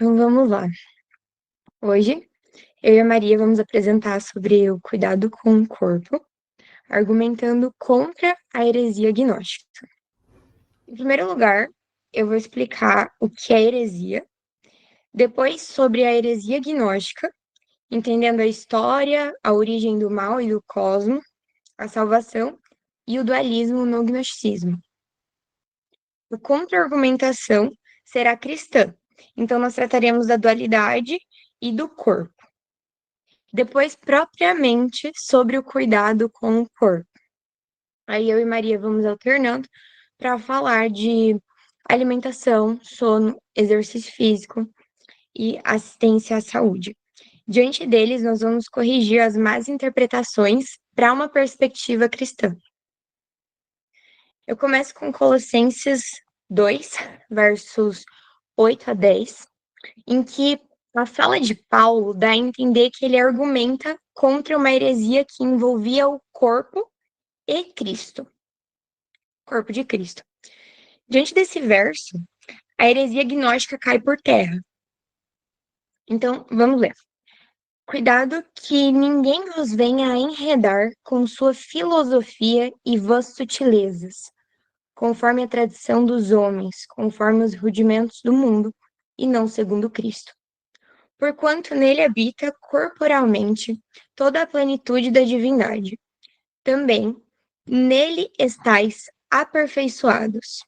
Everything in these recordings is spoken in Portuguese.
Então vamos lá. Hoje, eu e a Maria vamos apresentar sobre o cuidado com o corpo, argumentando contra a heresia gnóstica. Em primeiro lugar, eu vou explicar o que é heresia, depois sobre a heresia gnóstica, entendendo a história, a origem do mal e do cosmos, a salvação e o dualismo no gnosticismo. A contra-argumentação será cristã, então nós trataremos da dualidade e do corpo. Depois, propriamente, sobre o cuidado com o corpo. Aí eu e Maria vamos alternando para falar de alimentação, sono, exercício físico e assistência à saúde. Diante deles, nós vamos corrigir as más interpretações para uma perspectiva cristã. Eu começo com Colossenses 2, versos 8 a 10, em que a fala de Paulo dá a entender que ele argumenta contra uma heresia que envolvia o corpo e Cristo. Corpo de Cristo. Diante desse verso, a heresia gnóstica cai por terra. Então, vamos ler. Cuidado que ninguém vos venha a enredar com sua filosofia e vãs sutilezas, conforme a tradição dos homens, conforme os rudimentos do mundo, e não segundo Cristo. Porquanto nele habita corporalmente toda a plenitude da divindade. Também nele estáis aperfeiçoados.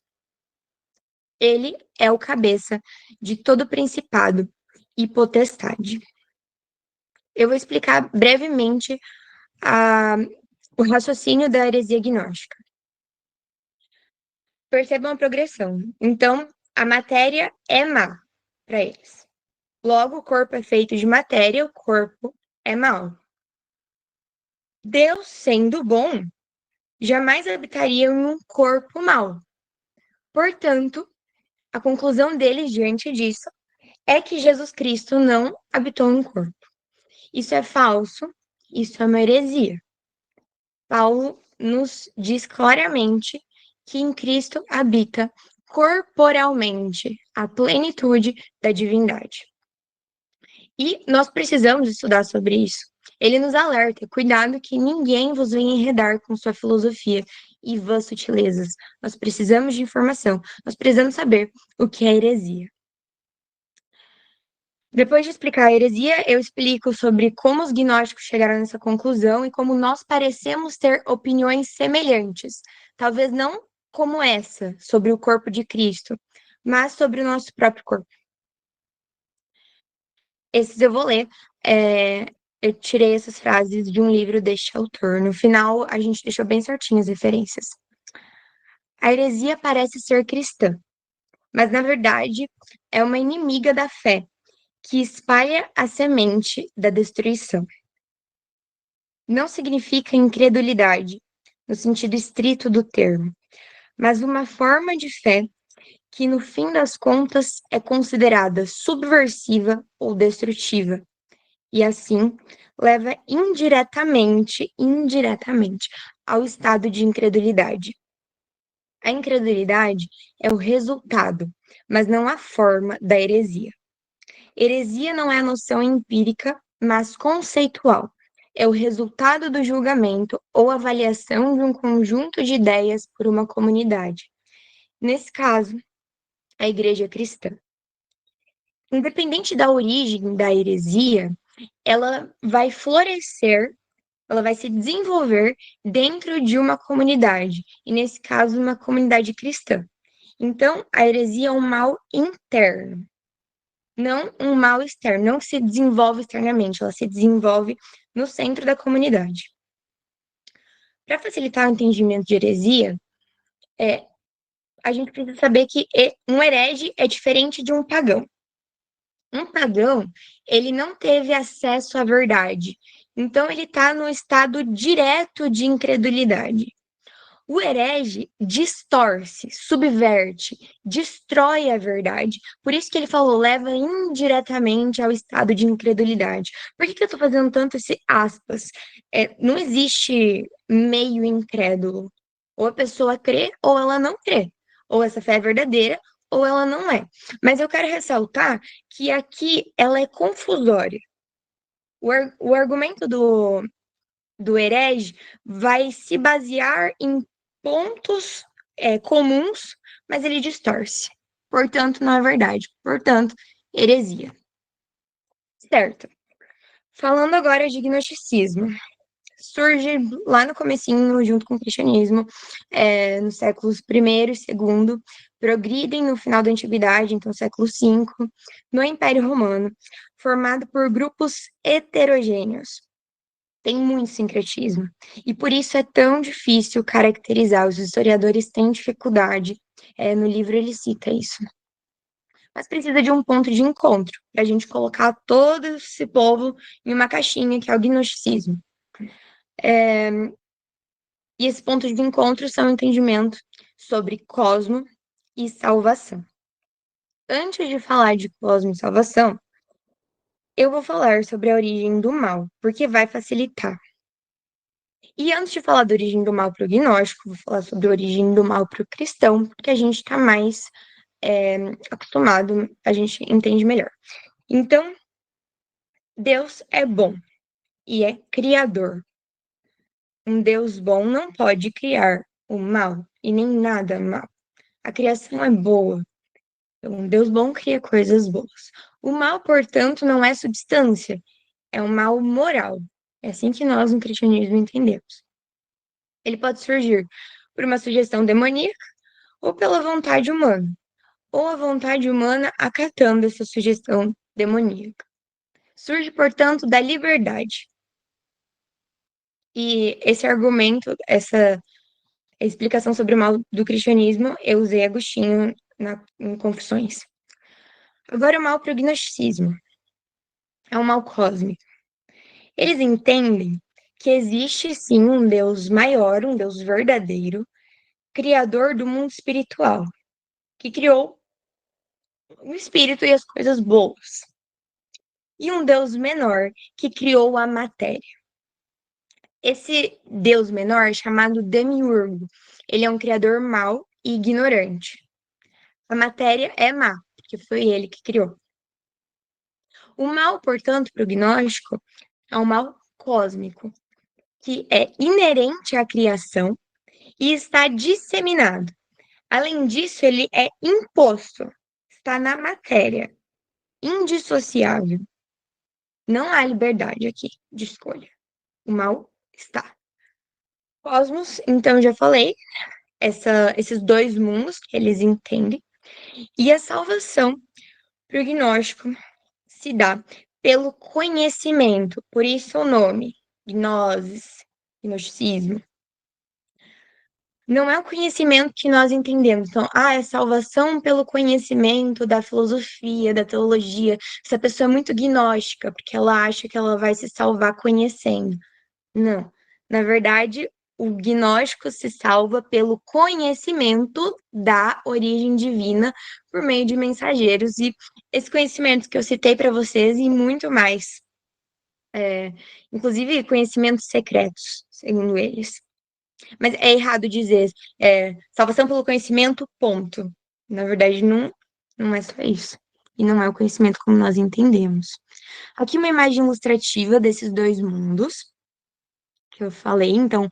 Ele é o cabeça de todo principado e potestade. Eu vou explicar brevemente o raciocínio da heresia gnóstica. Percebam a progressão. Então, a matéria é má para eles. Logo, o corpo é feito de matéria, o corpo é mau. Deus, sendo bom, jamais habitaria em um corpo mau. Portanto, a conclusão deles diante disso é que Jesus Cristo não habitou em um corpo. Isso é falso, isso é uma heresia. Paulo nos diz claramente que em Cristo habita corporalmente a plenitude da divindade. E nós precisamos estudar sobre isso. Ele nos alerta, cuidado que ninguém vos venha enredar com sua filosofia e vãs sutilezas. Nós precisamos de informação, nós precisamos saber o que é heresia. Depois de explicar a heresia, eu explico sobre como os gnósticos chegaram nessa conclusão e como nós parecemos ter opiniões semelhantes. Talvez não como essa, sobre o corpo de Cristo, mas sobre o nosso próprio corpo. Esses eu vou ler. Eu tirei essas frases de um livro deste autor. No final, a gente deixou bem certinho as referências. A heresia parece ser cristã, mas na verdade é uma inimiga da fé, que espalha a semente da destruição. Não significa incredulidade, no sentido estrito do termo, mas uma forma de fé que, no fim das contas, é considerada subversiva ou destrutiva, e assim leva indiretamente ao estado de incredulidade. A incredulidade é o resultado, mas não a forma da heresia. Heresia não é a noção empírica, mas conceitual. É o resultado do julgamento ou avaliação de um conjunto de ideias por uma comunidade. Nesse caso, a igreja cristã. Independente da origem da heresia, ela vai florescer, ela vai se desenvolver dentro de uma comunidade, e nesse caso, uma comunidade cristã. Então, a heresia é um mal interno, não um mal externo, não se desenvolve externamente, ela se desenvolve no centro da comunidade. Para facilitar o entendimento de heresia, a gente precisa saber que um herege é diferente de um pagão. Um pagão, ele não teve acesso à verdade, então ele está no estado direto de incredulidade. O herege distorce, subverte, destrói a verdade. Por isso que ele falou, leva indiretamente ao estado de incredulidade. Por que eu estou fazendo tanto esse aspas? Não existe meio incrédulo. Ou a pessoa crê ou ela não crê. Ou essa fé é verdadeira ou ela não é. Mas eu quero ressaltar que aqui ela é confusória. O argumento do herege vai se basear em pontos comuns, mas ele distorce. Portanto, não é verdade. Portanto, heresia. Certo. Falando agora de gnosticismo. Surge lá no comecinho, junto com o cristianismo, nos séculos I e II, progridem no final da Antiguidade, então século V, no Império Romano, formado por grupos heterogêneos. Tem muito sincretismo, e por isso é tão difícil caracterizar. Os historiadores têm dificuldade, no livro ele cita isso. Mas precisa de um ponto de encontro, para a gente colocar todo esse povo em uma caixinha, que é o gnosticismo. E esse ponto de encontro são o entendimento sobre cosmo e salvação. Antes de falar de cosmo e salvação, eu vou falar sobre a origem do mal, porque vai facilitar. E antes de falar da origem do mal para o gnóstico, vou falar sobre a origem do mal para o cristão, porque a gente está mais acostumado, a gente entende melhor. Então, Deus é bom e é criador. Um Deus bom não pode criar o mal e nem nada mal. A criação é boa. Então, um Deus bom cria coisas boas. O mal, portanto, não é substância, é um mal moral. É assim que nós no cristianismo entendemos. Ele pode surgir por uma sugestão demoníaca ou pela vontade humana, ou a vontade humana acatando essa sugestão demoníaca. Surge, portanto, da liberdade. E esse argumento, essa explicação sobre o mal do cristianismo, eu usei Agostinho em Confissões. Agora, o mal para o gnosticismo é um mal cósmico. Eles entendem que existe sim um Deus maior, um Deus verdadeiro, criador do mundo espiritual, que criou o espírito e as coisas boas. E um Deus menor, que criou a matéria. Esse Deus menor é chamado Demiurgo. Ele é um criador mau e ignorante. A matéria é má, porque foi ele que criou. O mal, portanto, para o gnóstico, é um mal cósmico, que é inerente à criação e está disseminado. Além disso, ele é imposto, está na matéria, indissociável. Não há liberdade aqui de escolha. O mal está. Cosmos, então já falei, esses dois mundos que eles entendem, e a salvação para o gnóstico se dá pelo conhecimento, por isso o nome, gnosis, gnosticismo. Não é o conhecimento que nós entendemos. Então, é salvação pelo conhecimento da filosofia, da teologia. Essa pessoa é muito gnóstica, porque ela acha que ela vai se salvar conhecendo. Não. Na verdade, o gnóstico se salva pelo conhecimento da origem divina por meio de mensageiros. E esse conhecimento que eu citei para vocês e muito mais. Inclusive conhecimentos secretos, segundo eles. Mas é errado dizer salvação pelo conhecimento, ponto. Na verdade, não é só isso. E não é o conhecimento como nós entendemos. Aqui uma imagem ilustrativa desses dois mundos que eu falei. Então,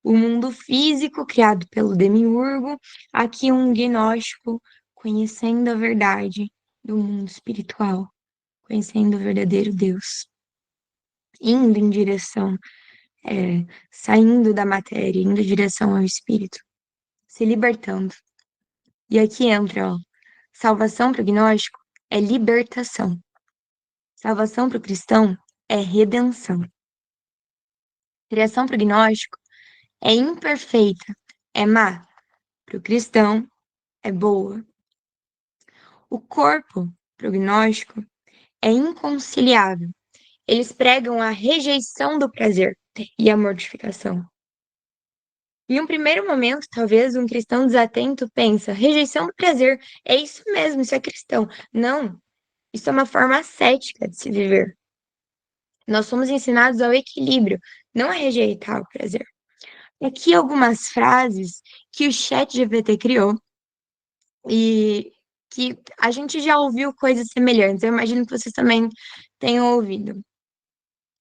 o mundo físico criado pelo Demiurgo, aqui um gnóstico conhecendo a verdade do mundo espiritual, conhecendo o verdadeiro Deus, indo em direção saindo da matéria, indo em direção ao espírito, se libertando. E aqui entra, salvação para o gnóstico é libertação. Salvação para o cristão é redenção. Criação para o gnóstico é imperfeita, é má. Para o cristão é boa. O corpo para o gnóstico é inconciliável. Eles pregam a rejeição do prazer e a mortificação. Em um primeiro momento, talvez um cristão desatento pensa, rejeição do prazer, é isso mesmo, isso é cristão. Não, isso é uma forma ascética de se viver. Nós somos ensinados ao equilíbrio, não a rejeitar o prazer. Aqui algumas frases que o ChatGPT criou e que a gente já ouviu coisas semelhantes. Eu imagino que vocês também tenham ouvido.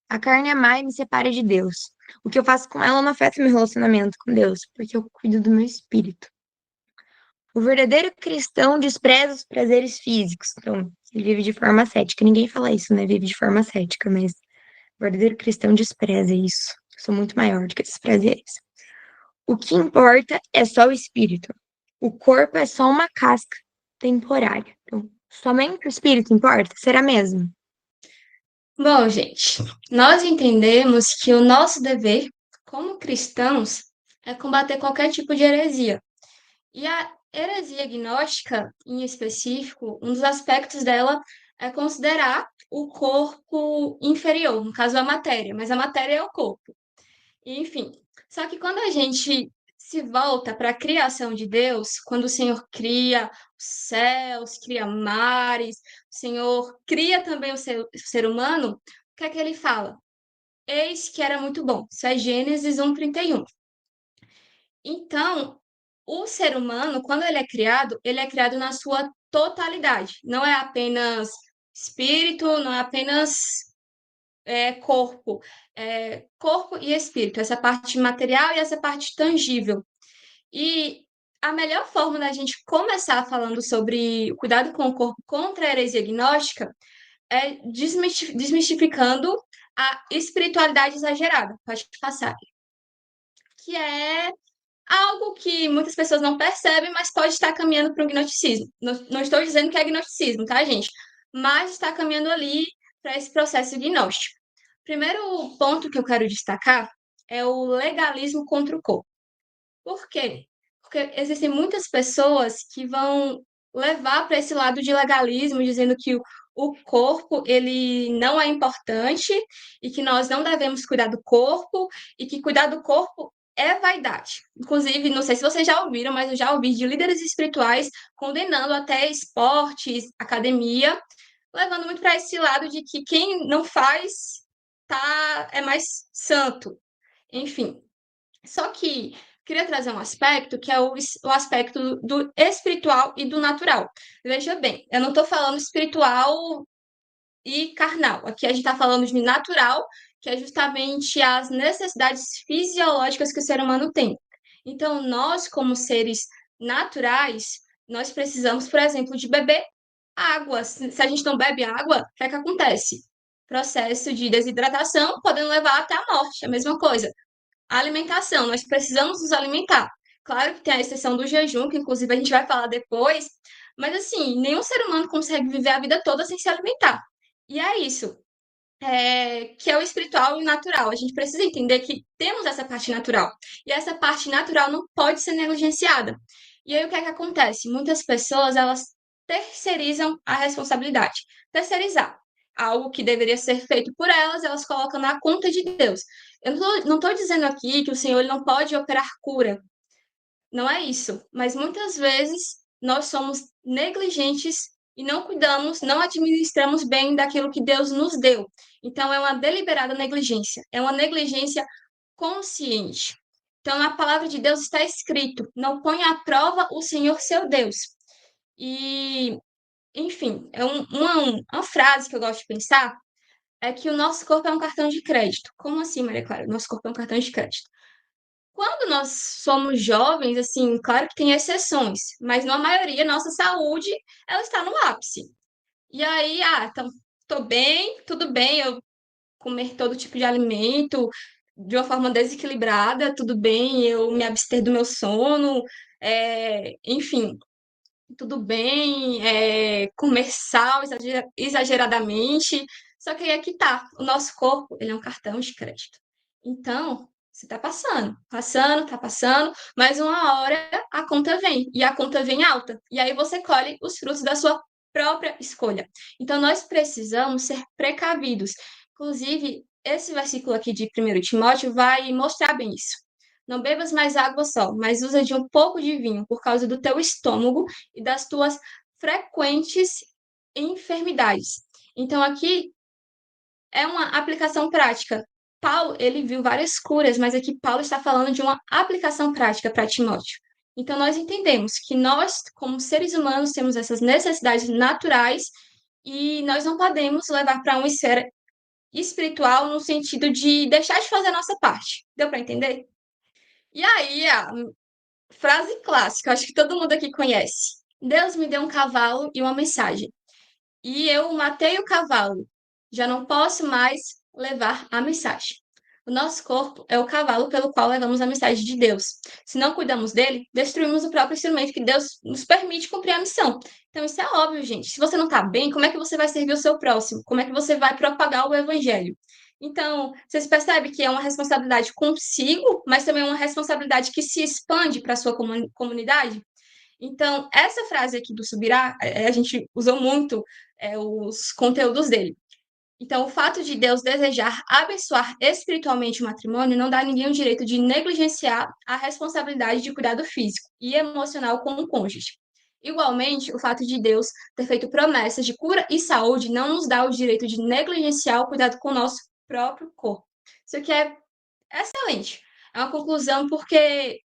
A carne é má e me separa de Deus. O que eu faço com ela não afeta meu relacionamento com Deus, porque eu cuido do meu espírito. O verdadeiro cristão despreza os prazeres físicos. Então, ele vive de forma ascética. Ninguém fala isso, né? Vive de forma ascética, mas o verdadeiro cristão despreza isso. Eu sou muito maior do que esses prazeres. O que importa é só o espírito. O corpo é só uma casca temporária. Então, somente o espírito importa? Será mesmo? Bom, gente, nós entendemos que o nosso dever, como cristãos, é combater qualquer tipo de heresia. E a heresia gnóstica, em específico, um dos aspectos dela é considerar o corpo inferior, no caso a matéria, mas a matéria é o corpo. Enfim, só que quando a gente se volta para a criação de Deus, quando o Senhor cria os céus, cria mares, o Senhor cria também o ser humano, o que é que ele fala? Eis que era muito bom. Isso é Gênesis 1:31. Então, o ser humano, quando ele é criado na sua totalidade. Não é apenas espírito, não é apenas corpo. É corpo e espírito, essa parte material e essa parte tangível. E a melhor forma da gente começar falando sobre o cuidado com o corpo contra a heresia gnóstica é desmistificando a espiritualidade exagerada. Pode passar. Que é algo que muitas pessoas não percebem, mas pode estar caminhando para o gnosticismo. Não estou dizendo que é gnosticismo, tá, gente? Mas está caminhando ali para esse processo gnóstico. Primeiro ponto que eu quero destacar é o legalismo contra o corpo. Por quê? Porque existem muitas pessoas que vão levar para esse lado de legalismo, dizendo que o corpo ele não é importante e que nós não devemos cuidar do corpo e que cuidar do corpo é vaidade. Inclusive, não sei se vocês já ouviram, mas eu já ouvi de líderes espirituais condenando até esportes, academia, levando muito para esse lado de que quem não faz é mais santo. Enfim, só que queria trazer um aspecto que é o aspecto do espiritual e do natural. Veja bem, eu não estou falando espiritual e carnal. Aqui a gente está falando de natural, que é justamente as necessidades fisiológicas que o ser humano tem. Então, nós, como seres naturais, nós precisamos, por exemplo, de beber água. Se a gente não bebe água, o que é que acontece? Processo de desidratação, podendo levar até a morte, a mesma coisa. A alimentação, nós precisamos nos alimentar. Claro que tem a exceção do jejum, que inclusive a gente vai falar depois, mas assim, nenhum ser humano consegue viver a vida toda sem se alimentar. E é isso, que é o espiritual e o natural. A gente precisa entender que temos essa parte natural. E essa parte natural não pode ser negligenciada. E aí o que é que acontece? Muitas pessoas, elas terceirizam a responsabilidade. Terceirizar. Algo que deveria ser feito por elas, elas colocam na conta de Deus. Eu não estou dizendo aqui que o Senhor ele não pode operar cura. Não é isso. Mas muitas vezes nós somos negligentes e não cuidamos, não administramos bem daquilo que Deus nos deu. Então, é uma deliberada negligência, é uma negligência consciente. Então, na palavra de Deus está escrito: não ponha à prova o Senhor seu Deus. E, enfim, uma frase que eu gosto de pensar é que o nosso corpo é um cartão de crédito. Como assim, Maria Clara? Nosso corpo é um cartão de crédito. Quando nós somos jovens, assim, claro que tem exceções, mas na maioria nossa saúde ela está no ápice. E aí, então, tô bem, tudo bem, eu comer todo tipo de alimento de uma forma desequilibrada, tudo bem, eu me abster do meu sono, enfim, tudo bem, comer sal exageradamente. Só que aí é que tá, o nosso corpo, ele é um cartão de crédito. Então, você tá passando, passando, tá passando, mas uma hora a conta vem, e a conta vem alta. E aí você colhe os frutos da sua própria escolha. Então, nós precisamos ser precavidos. Inclusive, esse versículo aqui de 1 Timóteo vai mostrar bem isso. Não bebas mais água só, mas usa de um pouco de vinho por causa do teu estômago e das tuas frequentes enfermidades. Então, aqui é uma aplicação prática. Paulo, ele viu várias curas, mas aqui Paulo está falando de uma aplicação prática para Timóteo. Então, nós entendemos que nós, como seres humanos, temos essas necessidades naturais e nós não podemos levar para uma esfera espiritual no sentido de deixar de fazer a nossa parte. Deu para entender? E aí, a frase clássica, acho que todo mundo aqui conhece. Deus me deu um cavalo e uma mensagem. E eu matei o cavalo. Já não posso mais levar a mensagem. O nosso corpo é o cavalo pelo qual levamos a mensagem de Deus. Se não cuidamos dele, destruímos o próprio instrumento que Deus nos permite cumprir a missão. Então, isso é óbvio, gente. Se você não está bem, como é que você vai servir o seu próximo? Como é que você vai propagar o evangelho? Então, vocês percebem que é uma responsabilidade consigo, mas também é uma responsabilidade que se expande para a sua comunidade? Então, essa frase aqui do Subirá, a gente usou muito os conteúdos dele. Então, o fato de Deus desejar abençoar espiritualmente o matrimônio não dá a ninguém o direito de negligenciar a responsabilidade de cuidado físico e emocional com o cônjuge. Igualmente, o fato de Deus ter feito promessas de cura e saúde não nos dá o direito de negligenciar o cuidado com o nosso próprio corpo. Isso aqui é excelente. É uma conclusão porque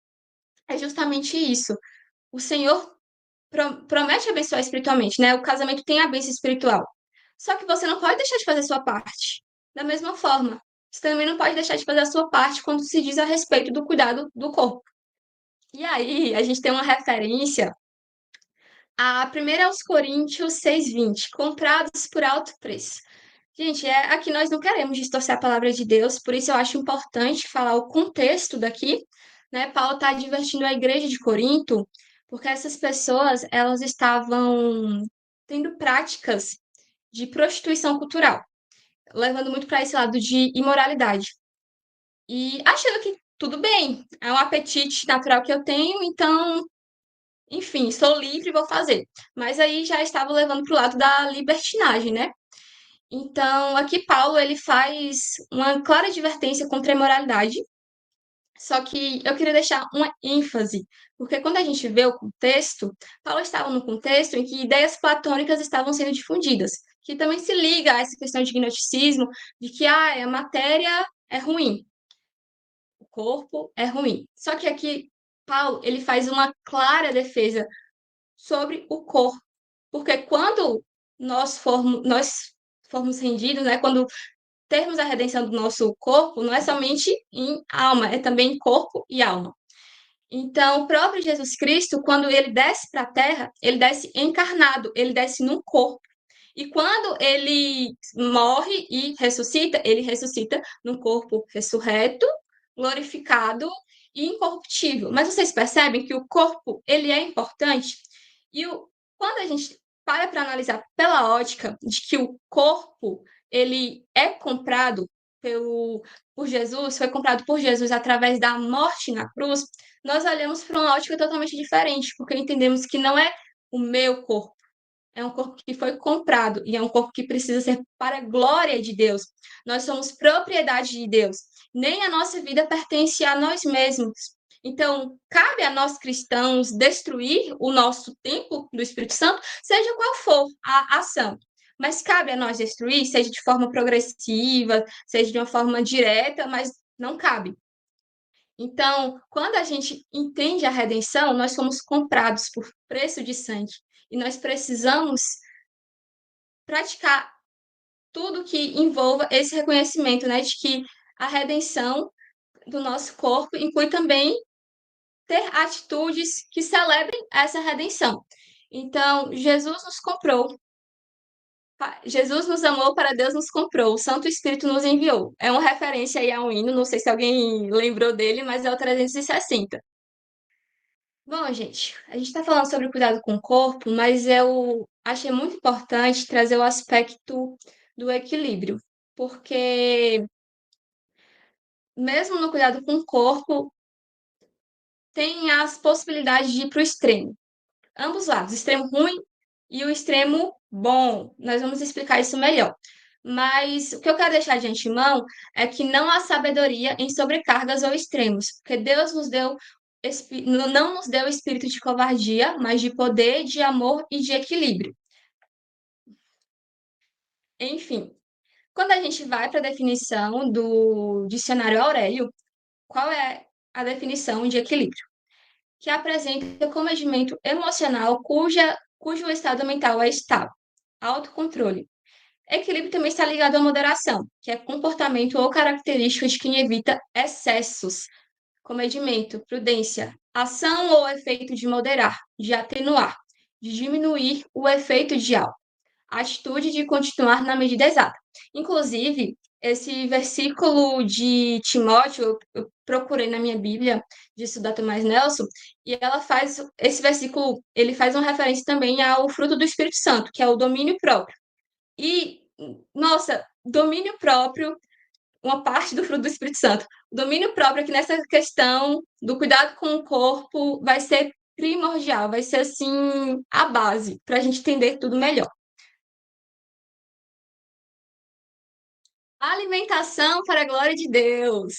é justamente isso. O Senhor promete abençoar espiritualmente, né? O casamento tem a bênção espiritual. Só que você não pode deixar de fazer a sua parte. Da mesma forma, você também não pode deixar de fazer a sua parte quando se diz a respeito do cuidado do corpo. E aí, a gente tem uma referência a 1 aos Coríntios 6:20, comprados por alto preço. Gente, aqui nós não queremos distorcer a palavra de Deus, por isso eu acho importante falar o contexto daqui, né? Paulo está advertindo a igreja de Corinto, porque essas pessoas, elas estavam tendo práticas de prostituição cultural, levando muito para esse lado de imoralidade. E achando que tudo bem, é um apetite natural que eu tenho, então, enfim, sou livre e vou fazer. Mas aí já estava levando para o lado da libertinagem, né? Então, aqui Paulo ele faz uma clara advertência contra a imoralidade, só que eu queria deixar uma ênfase, porque quando a gente vê o contexto, Paulo estava no contexto em que ideias platônicas estavam sendo difundidas, que também se liga a essa questão de gnosticismo, de que a matéria é ruim, o corpo é ruim. Só que aqui Paulo ele faz uma clara defesa sobre o corpo, porque quando nós formos rendidos, né, quando termos a redenção do nosso corpo, não é somente em alma, é também em corpo e alma. Então, o próprio Jesus Cristo, quando ele desce para a terra, ele desce encarnado, ele desce num corpo. E quando ele morre e ressuscita, ele ressuscita num corpo ressurreto, glorificado e incorruptível. Mas vocês percebem que o corpo, ele é importante? E quando a gente para analisar pela ótica de que o corpo, ele é comprado por Jesus, foi comprado por Jesus através da morte na cruz, nós olhamos para uma ótica totalmente diferente, porque entendemos que não é o meu corpo, é um corpo que foi comprado e é um corpo que precisa ser para a glória de Deus. Nós somos propriedade de Deus. Nem a nossa vida pertence a nós mesmos. Então, cabe a nós cristãos destruir o nosso templo do Espírito Santo, seja qual for a ação. Mas cabe a nós destruir, seja de forma progressiva, seja de uma forma direta, mas não cabe. Então, quando a gente entende a redenção, nós somos comprados por preço de sangue e nós precisamos praticar tudo que envolva esse reconhecimento, né, de que a redenção do nosso corpo inclui também ter atitudes que celebrem essa redenção. Então, Jesus nos comprou, Jesus nos amou para Deus nos comprou, o Santo Espírito nos enviou. É uma referência aí a um hino, não sei se alguém lembrou dele, mas é o 360. Bom, gente, a gente está falando sobre o cuidado com o corpo, mas eu achei muito importante trazer o aspecto do equilíbrio, porque mesmo no cuidado com o corpo, tem as possibilidades de ir para o extremo. Ambos lados, o extremo ruim e o extremo bom. Nós vamos explicar isso melhor. Mas o que eu quero deixar de antemão é que não há sabedoria em sobrecargas ou extremos, porque Deus não nos deu espírito de covardia, mas de poder, de amor e de equilíbrio. Enfim, quando a gente vai para a definição do dicionário Aurélio, qual é a definição de equilíbrio? que apresenta comedimento emocional cujo estado mental é estável. Autocontrole. Equilíbrio também está ligado à moderação, que é comportamento ou característica de quem evita excessos. Comedimento, prudência, ação ou efeito de moderar, de atenuar, de diminuir o efeito de algo. Atitude de continuar na medida exata. Inclusive, esse versículo de Timóteo, eu procurei na minha Bíblia de estudar Tomás Nelson, e ela faz esse versículo, ele faz uma referência também ao fruto do Espírito Santo, que é o domínio próprio. E, nossa, domínio próprio, uma parte do fruto do Espírito Santo. O domínio próprio aqui nessa questão do cuidado com o corpo vai ser primordial, vai ser assim a base para a gente entender tudo melhor. Alimentação para a glória de Deus.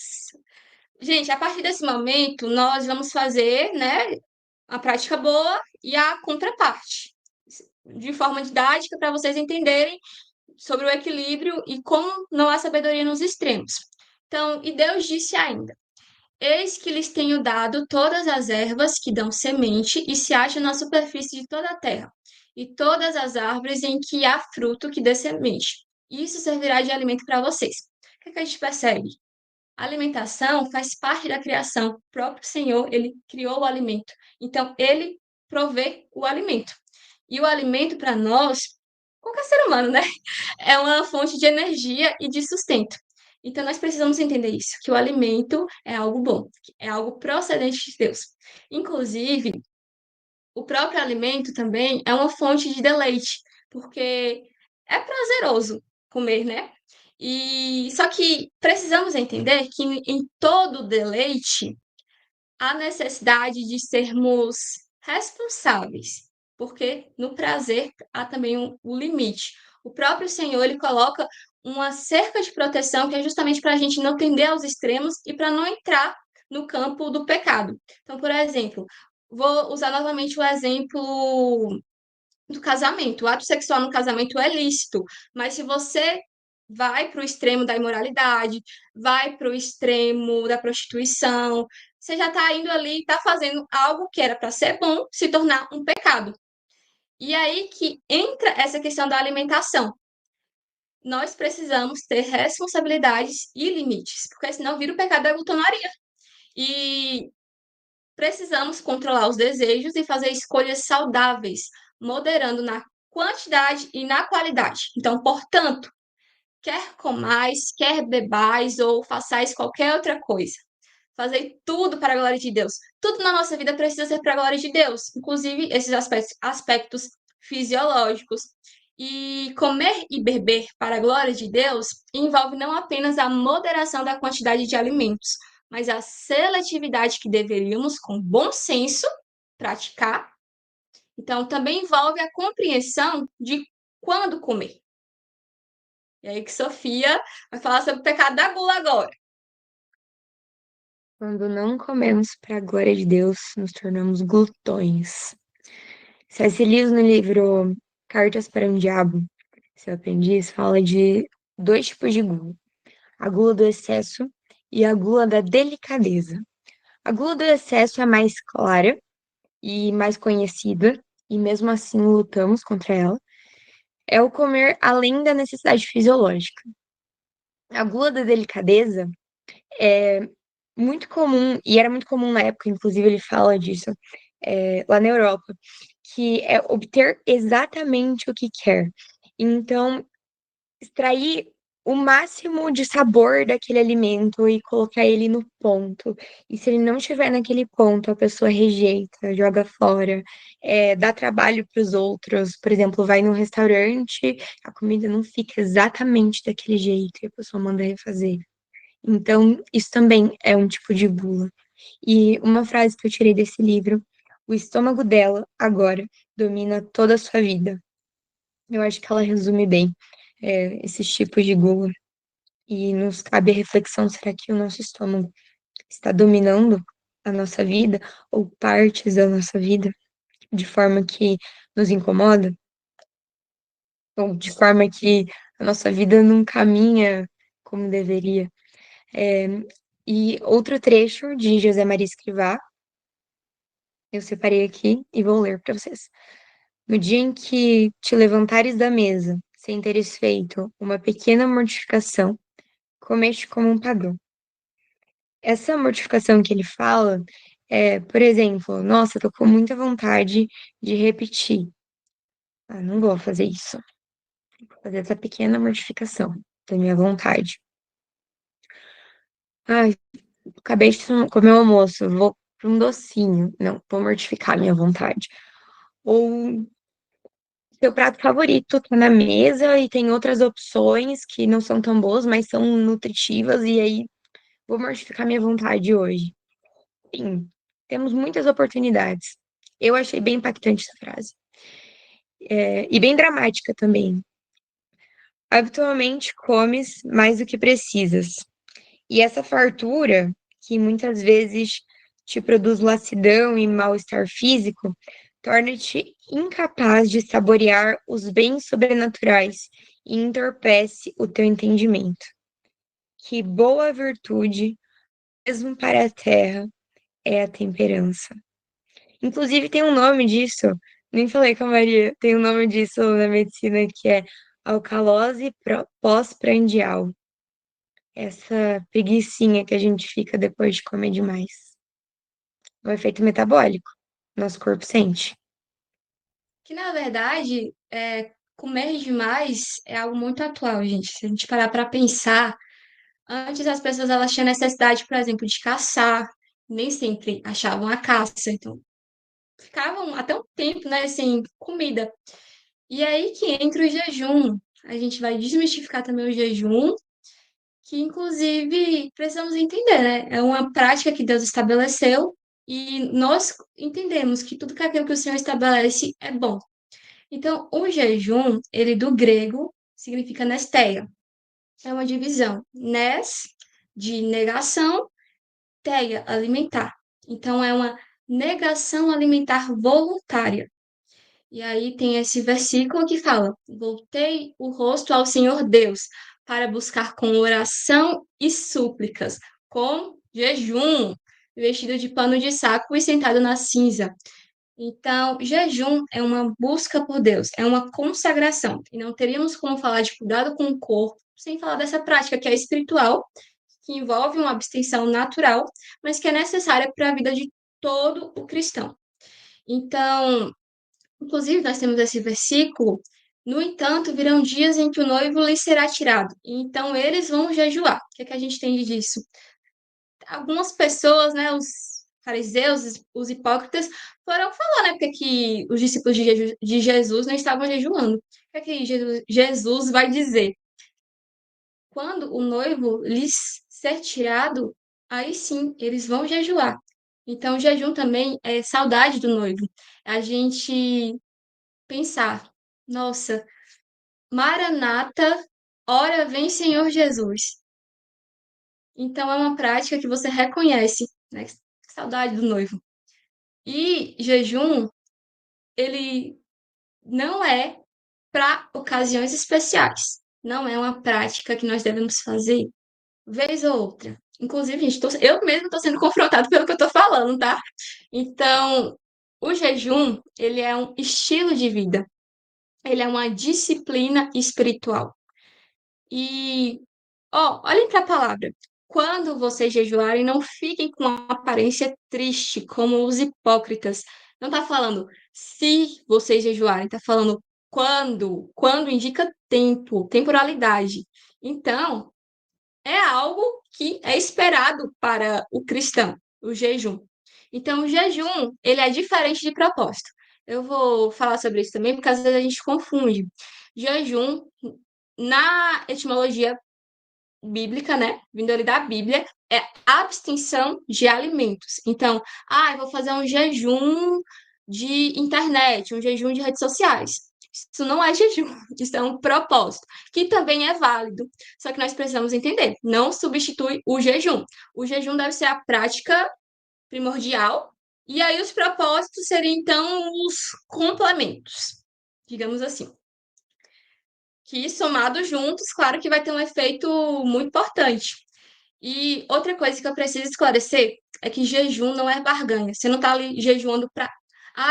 Gente, a partir desse momento, nós vamos fazer, né, a prática boa e a contraparte, de forma didática, para vocês entenderem sobre o equilíbrio e como não há sabedoria nos extremos. Então, e Deus disse ainda: Eis que lhes tenho dado todas as ervas que dão semente e se acham na superfície de toda a terra, e todas as árvores em que há fruto que dê semente. Isso servirá de alimento para vocês. O que é que a gente percebe? A alimentação faz parte da criação. O próprio Senhor, ele criou o alimento. Então, ele provê o alimento. E o alimento para nós, qualquer ser humano, né? É uma fonte de energia e de sustento. Então, nós precisamos entender isso, que o alimento é algo bom, é algo procedente de Deus. Inclusive, o próprio alimento também é uma fonte de deleite, porque é prazeroso comer, né? E só que precisamos entender que em todo deleite há necessidade de sermos responsáveis, porque no prazer há também um limite. O próprio Senhor ele coloca uma cerca de proteção que é justamente para a gente não tender aos extremos e para não entrar no campo do pecado. Então, por exemplo, vou usar novamente o exemplo do casamento. O ato sexual no casamento é lícito, mas se você vai para o extremo da imoralidade, vai para o extremo da prostituição, você já está indo ali, está fazendo algo que era para ser bom se tornar um pecado. E aí que entra essa questão da alimentação. Nós precisamos ter responsabilidades e limites, porque senão vira o pecado da glutonaria. E precisamos controlar os desejos e fazer escolhas saudáveis, moderando na quantidade e na qualidade. Então, portanto, quer comais, quer bebais ou façais qualquer outra coisa. Fazer tudo para a glória de Deus. Tudo na nossa vida precisa ser para a glória de Deus, inclusive esses aspectos fisiológicos. E comer e beber para a glória de Deus envolve não apenas a moderação da quantidade de alimentos, mas a seletividade que deveríamos, com bom senso, praticar. Então, também envolve a compreensão de quando comer. E aí que Sofia vai falar sobre o pecado da gula agora. Quando não comemos para a glória de Deus, nos tornamos glutões. C.S. Lewis, no livro Cartas para um Diabo, Seu Aprendiz, fala de dois tipos de gula: a gula do excesso e a gula da delicadeza. A gula do excesso é mais clara e mais conhecida, e mesmo assim lutamos contra ela. É o comer além da necessidade fisiológica. A gula da delicadeza é muito comum, e era muito comum na época, inclusive ele fala disso, lá na Europa, que é obter exatamente o que quer. Então, extrair o máximo de sabor daquele alimento e colocar ele no ponto. E se ele não estiver naquele ponto, a pessoa rejeita, joga fora, dá trabalho para os outros. Por exemplo, vai num restaurante, a comida não fica exatamente daquele jeito e a pessoa manda refazer. Então, isso também é um tipo de bula. E uma frase que eu tirei desse livro: o estômago dela, agora, domina toda a sua vida. Eu acho que ela resume bem esses tipos de gula. E nos cabe a reflexão: será que o nosso estômago está dominando a nossa vida ou partes da nossa vida de forma que nos incomoda? Ou de forma que a nossa vida não caminha como deveria? É, e outro trecho de José Maria Escrivá, Eu separei aqui e vou ler para vocês. No dia em que te levantares da mesa, sem teres feito uma pequena mortificação, comeste como um pagão. Essa mortificação que ele fala é, por exemplo, nossa, tô com muita vontade de repetir. Ah, não vou fazer isso. Vou fazer essa pequena mortificação da minha vontade. Ai, acabei de comer o almoço, vou para um docinho. Não, vou mortificar minha vontade. Ou seu prato favorito tá na mesa e tem outras opções que não são tão boas, mas são nutritivas, e aí vou mortificar minha vontade hoje. Sim, temos muitas oportunidades. Eu achei bem impactante essa frase. E bem dramática também. Habitualmente comes mais do que precisas. E essa fartura, que muitas vezes te produz lassidão e mal-estar físico, torna-te incapaz de saborear os bens sobrenaturais e entorpece o teu entendimento. Que boa virtude, mesmo para a terra, é a temperança. Inclusive, tem um nome disso, nem falei com a Maria, tem um nome disso na medicina que é alcalose pós-prandial. Essa preguicinha que a gente fica depois de comer demais. O efeito metabólico. Nosso corpo sente. Que na verdade, comer demais é algo muito atual, gente. Se a gente parar para pensar, antes as pessoas elas tinham necessidade, por exemplo, de caçar, nem sempre achavam a caça, então ficavam até um tempo, né, sem comida. E aí que entra o jejum. A gente vai desmistificar também o jejum, que inclusive precisamos entender, né? É uma prática que Deus estabeleceu e nós entendemos que tudo que aquilo que o Senhor estabelece é bom. Então, o jejum, ele do grego significa nesteia. É uma divisão. Nes, de negação, teia, alimentar. Então, é uma negação alimentar voluntária. E aí tem esse versículo que fala: Voltei o rosto ao Senhor Deus para buscar com oração e súplicas, com jejum, vestido de pano de saco e sentado na cinza. Então, jejum é uma busca por Deus, é uma consagração. E não teríamos como falar de cuidado com o corpo sem falar dessa prática que é espiritual, que envolve uma abstenção natural, mas que é necessária para a vida de todo o cristão. Então, inclusive, nós temos esse versículo. No entanto, virão dias em que o noivo lhes será tirado, e então eles vão jejuar. O que é que a gente tem disso? Algumas pessoas, né, os fariseus, os hipócritas, foram falar, né, porque que os discípulos de Jesus não estavam jejuando. O que é que Jesus vai dizer? Quando o noivo lhes ser tirado, aí sim, eles vão jejuar. Então, o jejum também é saudade do noivo. A gente pensar, nossa, Maranata, ora vem Senhor Jesus. Então é uma prática que você reconhece, né? Que saudade do noivo. E jejum, ele não é para ocasiões especiais. Não é uma prática que nós devemos fazer vez ou outra. Inclusive, gente, eu mesmo estou sendo confrontada pelo que eu estou falando, tá? Então, o jejum, ele é um estilo de vida. Ele é uma disciplina espiritual. E, ó, olhem para a palavra. Quando vocês jejuarem, não fiquem com uma aparência triste, como os hipócritas. Não está falando se vocês jejuarem, está falando quando. Quando indica tempo, temporalidade. Então, é algo que é esperado para o cristão, o jejum. Então, o jejum, ele é diferente de propósito. Eu vou falar sobre isso também, porque às vezes a gente confunde. Jejum, na etimologia bíblica, né, vindo ali da Bíblia, é abstenção de alimentos. Então, eu vou fazer um jejum de internet, um jejum de redes sociais. Isso não é jejum, isso é um propósito, que também é válido. Só que nós precisamos entender, não substitui o jejum. O jejum deve ser a prática primordial, e aí os propósitos seriam, então, os complementos, digamos assim. Que somados juntos, claro que vai ter um efeito muito importante. E outra coisa que eu preciso esclarecer, é que jejum não é barganha. Você não está ali jejuando para,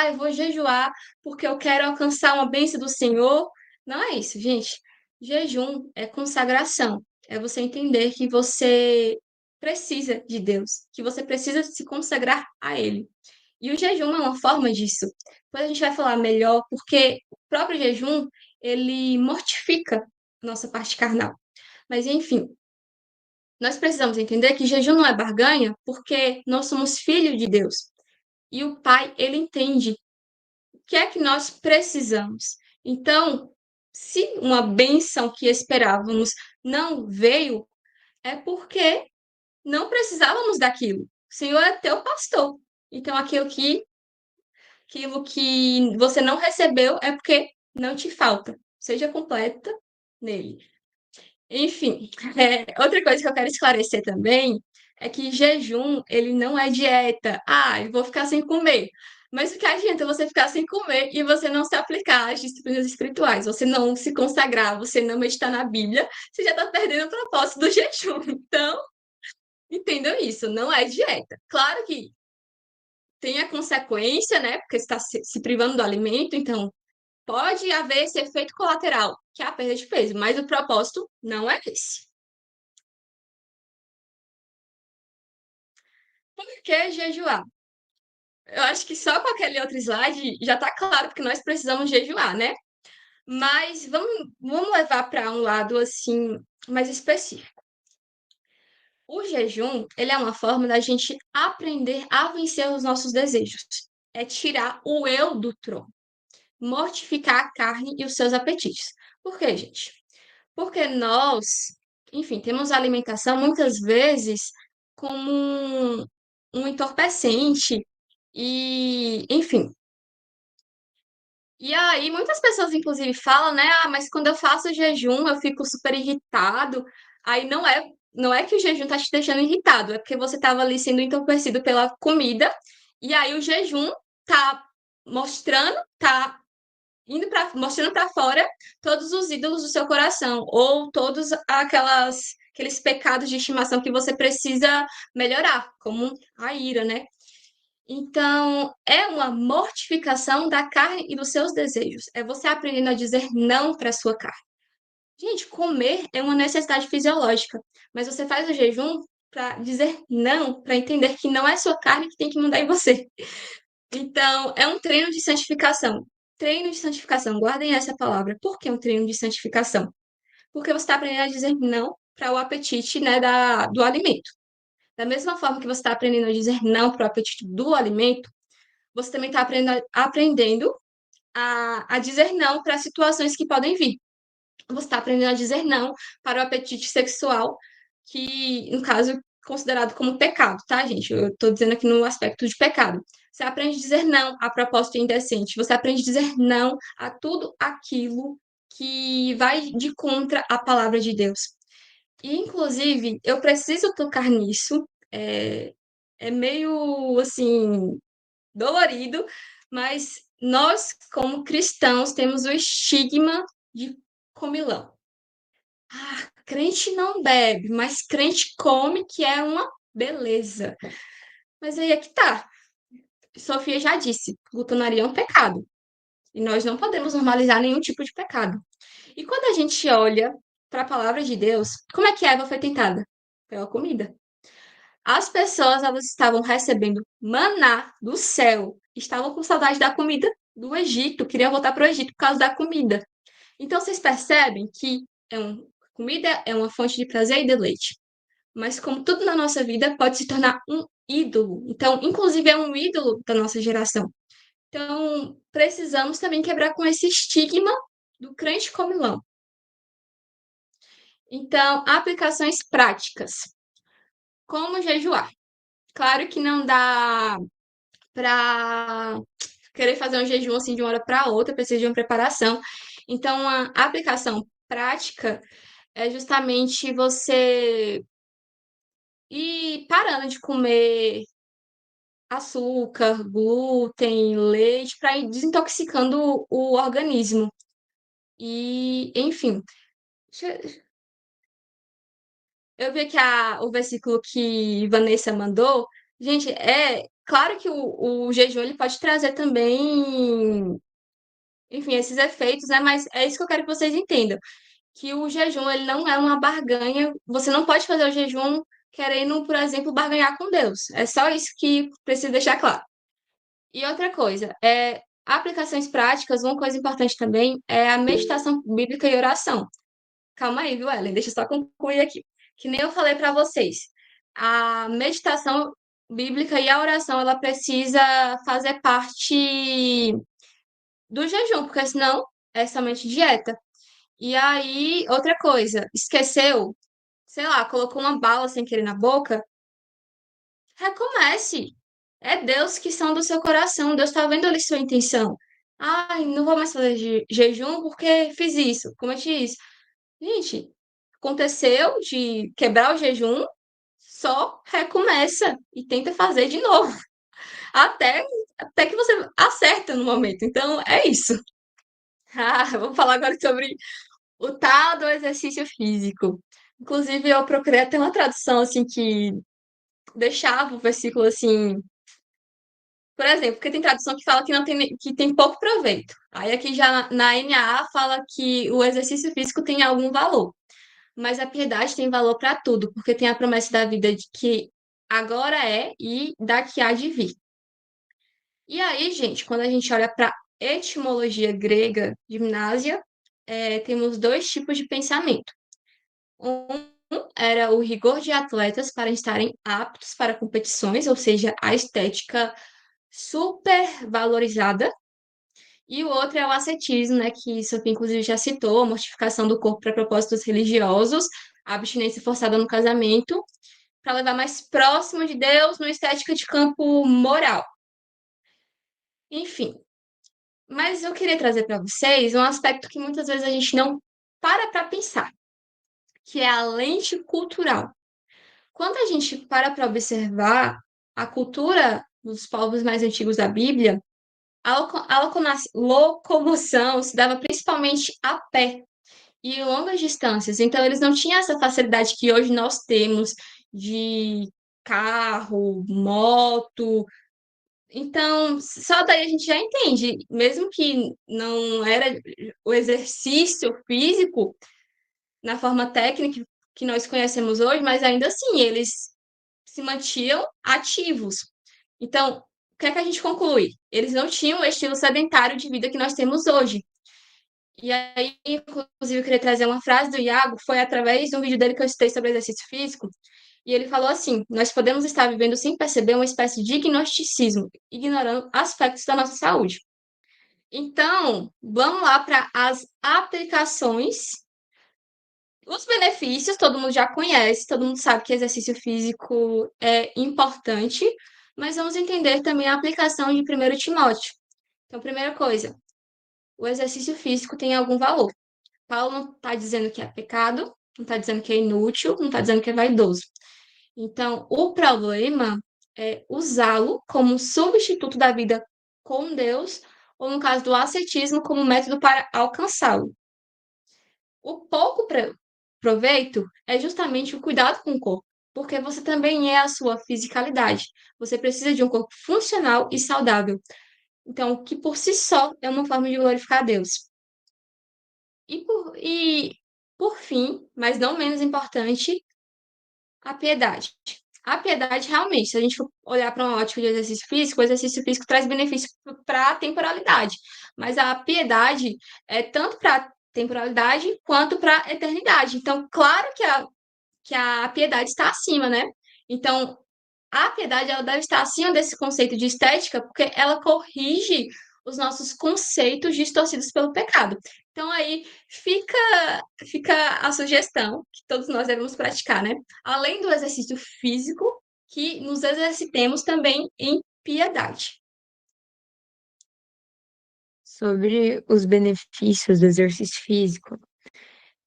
eu vou jejuar porque eu quero alcançar uma bênção do Senhor. Não é isso, gente. Jejum é consagração. É você entender que você precisa de Deus, que você precisa se consagrar a Ele. E o jejum é uma forma disso. Depois a gente vai falar melhor, porque o próprio jejum, ele mortifica a nossa parte carnal. Mas enfim, nós precisamos entender que jejum não é barganha, porque nós somos filhos de Deus. E o Pai, ele entende o que é que nós precisamos. Então, se uma bênção que esperávamos não veio, é porque não precisávamos daquilo. O Senhor é teu pastor. Então, aquilo que você não recebeu é porque não te falta. Seja completa nele. Enfim, outra coisa que eu quero esclarecer também é que jejum, ele não é dieta. Eu vou ficar sem comer. Mas o que adianta você ficar sem comer e você não se aplicar às disciplinas espirituais, você não se consagrar, você não meditar na Bíblia, você já está perdendo o propósito do jejum. Então, entendam isso, não é dieta. Claro que tem a consequência, né? Porque você está se privando do alimento, então pode haver esse efeito colateral, que é a perda de peso, mas o propósito não é esse. Por que jejuar? Eu acho que só com aquele outro slide já está claro que nós precisamos jejuar, né? Mas vamos levar para um lado assim mais específico. O jejum, ele é uma forma da gente aprender a vencer os nossos desejos. É tirar o eu do trono, mortificar a carne e os seus apetites. Por quê, gente? Porque nós, enfim, temos a alimentação muitas vezes como um entorpecente e, enfim. E aí muitas pessoas inclusive falam, né? Mas quando eu faço jejum, eu fico super irritado. Aí não é que o jejum tá te deixando irritado, é porque você estava ali sendo entorpecido pela comida, e aí o jejum tá tá mostrando para fora todos os ídolos do seu coração, ou todos aqueles pecados de estimação que você precisa melhorar, como a ira, né? Então, é uma mortificação da carne e dos seus desejos. É você aprendendo a dizer não para a sua carne. Gente, comer é uma necessidade fisiológica, mas você faz o jejum para dizer não, para entender que não é sua carne que tem que mandar em você. Então, é um treino de santificação. Treino de santificação, guardem essa palavra. Por que um treino de santificação? Porque você está aprendendo a dizer não para o apetite, né, do alimento. Da mesma forma que você está aprendendo a dizer não para o apetite do alimento, você também está aprendendo a dizer não para situações que podem vir. Você está aprendendo a dizer não para o apetite sexual, que, no caso, considerado como pecado, tá, gente? Eu estou dizendo aqui no aspecto de pecado. Você aprende a dizer não a propósito indecente. Você aprende a dizer não a tudo aquilo que vai de contra a palavra de Deus. E, inclusive, eu preciso tocar nisso. É meio, assim, dolorido, mas nós, como cristãos, temos o estigma de comilão. Crente não bebe, mas crente come, que é uma beleza. Mas aí é que tá. Sofia já disse, glutonaria é um pecado. E nós não podemos normalizar nenhum tipo de pecado. E quando a gente olha para a palavra de Deus, como é que Eva foi tentada? Pela comida. As pessoas, elas estavam recebendo maná do céu, estavam com saudade da comida do Egito, queriam voltar para o Egito por causa da comida. Então, vocês percebem que comida é uma fonte de prazer e deleite. Mas, como tudo na nossa vida, pode se tornar um ídolo. Então, inclusive, é um ídolo da nossa geração. Então, precisamos também quebrar com esse estigma do crente comilão. Então, aplicações práticas. Como jejuar? Claro que não dá para querer fazer um jejum assim de uma hora para outra, precisa de uma preparação. Então, a aplicação prática é justamente você ir parando de comer açúcar, glúten, leite, para ir desintoxicando o organismo. E, enfim, eu vi que o versículo que Vanessa mandou Gente, é claro que o jejum ele pode trazer também, enfim, esses efeitos, né? Mas é isso que eu quero que vocês entendam, que o jejum ele não é uma barganha. Você não pode fazer o jejum querendo, por exemplo, barganhar com Deus. É só isso que preciso deixar claro. E outra coisa, aplicações práticas, uma coisa importante também é a meditação bíblica e oração. Calma aí, viu, Ellen? Deixa eu só concluir aqui. Que nem eu falei para vocês. A meditação bíblica e a oração, ela precisa fazer parte do jejum, porque senão é somente dieta. E aí, outra coisa, esqueceu, sei lá, colocou uma bala sem querer na boca, recomece. É Deus que são do seu coração. Deus está vendo ali sua intenção. Ai, não vou mais fazer jejum porque fiz isso, cometi isso. Gente, aconteceu de quebrar o jejum, só recomeça e tenta fazer de novo, até, até que você acerta no momento. Então, é isso. Ah, vamos falar agora sobre o tal do exercício físico. Inclusive, eu procurei até uma tradução assim que deixava o versículo assim, por exemplo, porque tem tradução que fala que não tem, que tem pouco proveito. Aí aqui já na NA fala que o exercício físico tem algum valor. Mas a piedade tem valor para tudo, porque tem a promessa da vida de que agora é e daqui há de vir. E aí, gente, quando a gente olha para etimologia grega, gimnásia, temos dois tipos de pensamento. Um era o rigor de atletas para estarem aptos para competições, ou seja, a estética super valorizada. E o outro é o ascetismo, né, que Sofia inclusive já citou, a mortificação do corpo para propósitos religiosos, a abstinência forçada no casamento, para levar mais próximo de Deus, numa estética de campo moral. Enfim, mas eu queria trazer para vocês um aspecto que muitas vezes a gente não para pensar, que é a lente cultural. Quando a gente para observar a cultura dos povos mais antigos da Bíblia, a locomoção se dava principalmente a pé e em longas distâncias. Então, eles não tinham essa facilidade que hoje nós temos de carro, moto. Então, só daí a gente já entende, mesmo que não era o exercício físico na forma técnica que nós conhecemos hoje, mas ainda assim eles se mantinham ativos. Então, o que é que a gente conclui? Eles não tinham o estilo sedentário de vida que nós temos hoje. E aí, inclusive, eu queria trazer uma frase do Iago, foi através de um vídeo dele que eu citei sobre exercício físico, e ele falou assim: nós podemos estar vivendo sem perceber uma espécie de gnosticismo, ignorando aspectos da nossa saúde. Então, vamos lá para as aplicações. Os benefícios, todo mundo já conhece, todo mundo sabe que exercício físico é importante, mas vamos entender também a aplicação de 1 Timóteo. Então, primeira coisa, o exercício físico tem algum valor. Paulo não está dizendo que é pecado, não está dizendo que é inútil, não está dizendo que é vaidoso. Então, o problema é usá-lo como substituto da vida com Deus, ou no caso do ascetismo, como método para alcançá-lo. O pouco proveito é justamente o cuidado com o corpo, porque você também é a sua fisicalidade. Você precisa de um corpo funcional e saudável. Então, que por si só é uma forma de glorificar a Deus. E por fim, mas não menos importante, a piedade. A piedade, realmente, se a gente for olhar para uma ótica de exercício físico, o exercício físico traz benefício para a temporalidade. Mas a piedade é tanto para a temporalidade quanto para a eternidade. Então, claro que a piedade está acima, né? Então, a piedade ela deve estar acima desse conceito de estética, porque ela corrige os nossos conceitos distorcidos pelo pecado. Então aí fica a sugestão que todos nós devemos praticar, né? Além do exercício físico, que nos exercitemos também em piedade. Sobre os benefícios do exercício físico,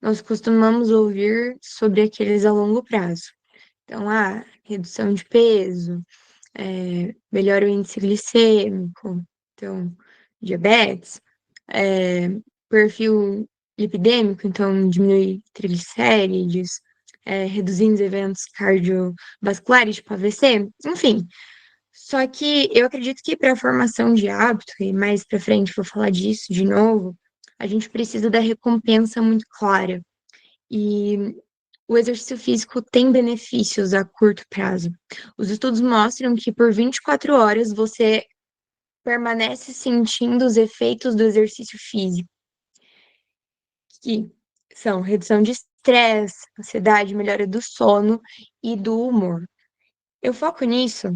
nós costumamos ouvir sobre aqueles a longo prazo. Então, redução de peso, melhora o índice glicêmico, então, diabetes, é, perfil lipidêmico, então diminui triglicérides, reduzindo os eventos cardiovasculares, tipo AVC, enfim. Só que eu acredito que para a formação de hábito, e mais para frente vou falar disso de novo, a gente precisa da recompensa muito clara. E o exercício físico tem benefícios a curto prazo. Os estudos mostram que por 24 horas você permanece sentindo os efeitos do exercício físico, que são redução de estresse, ansiedade, melhora do sono e do humor. Eu foco nisso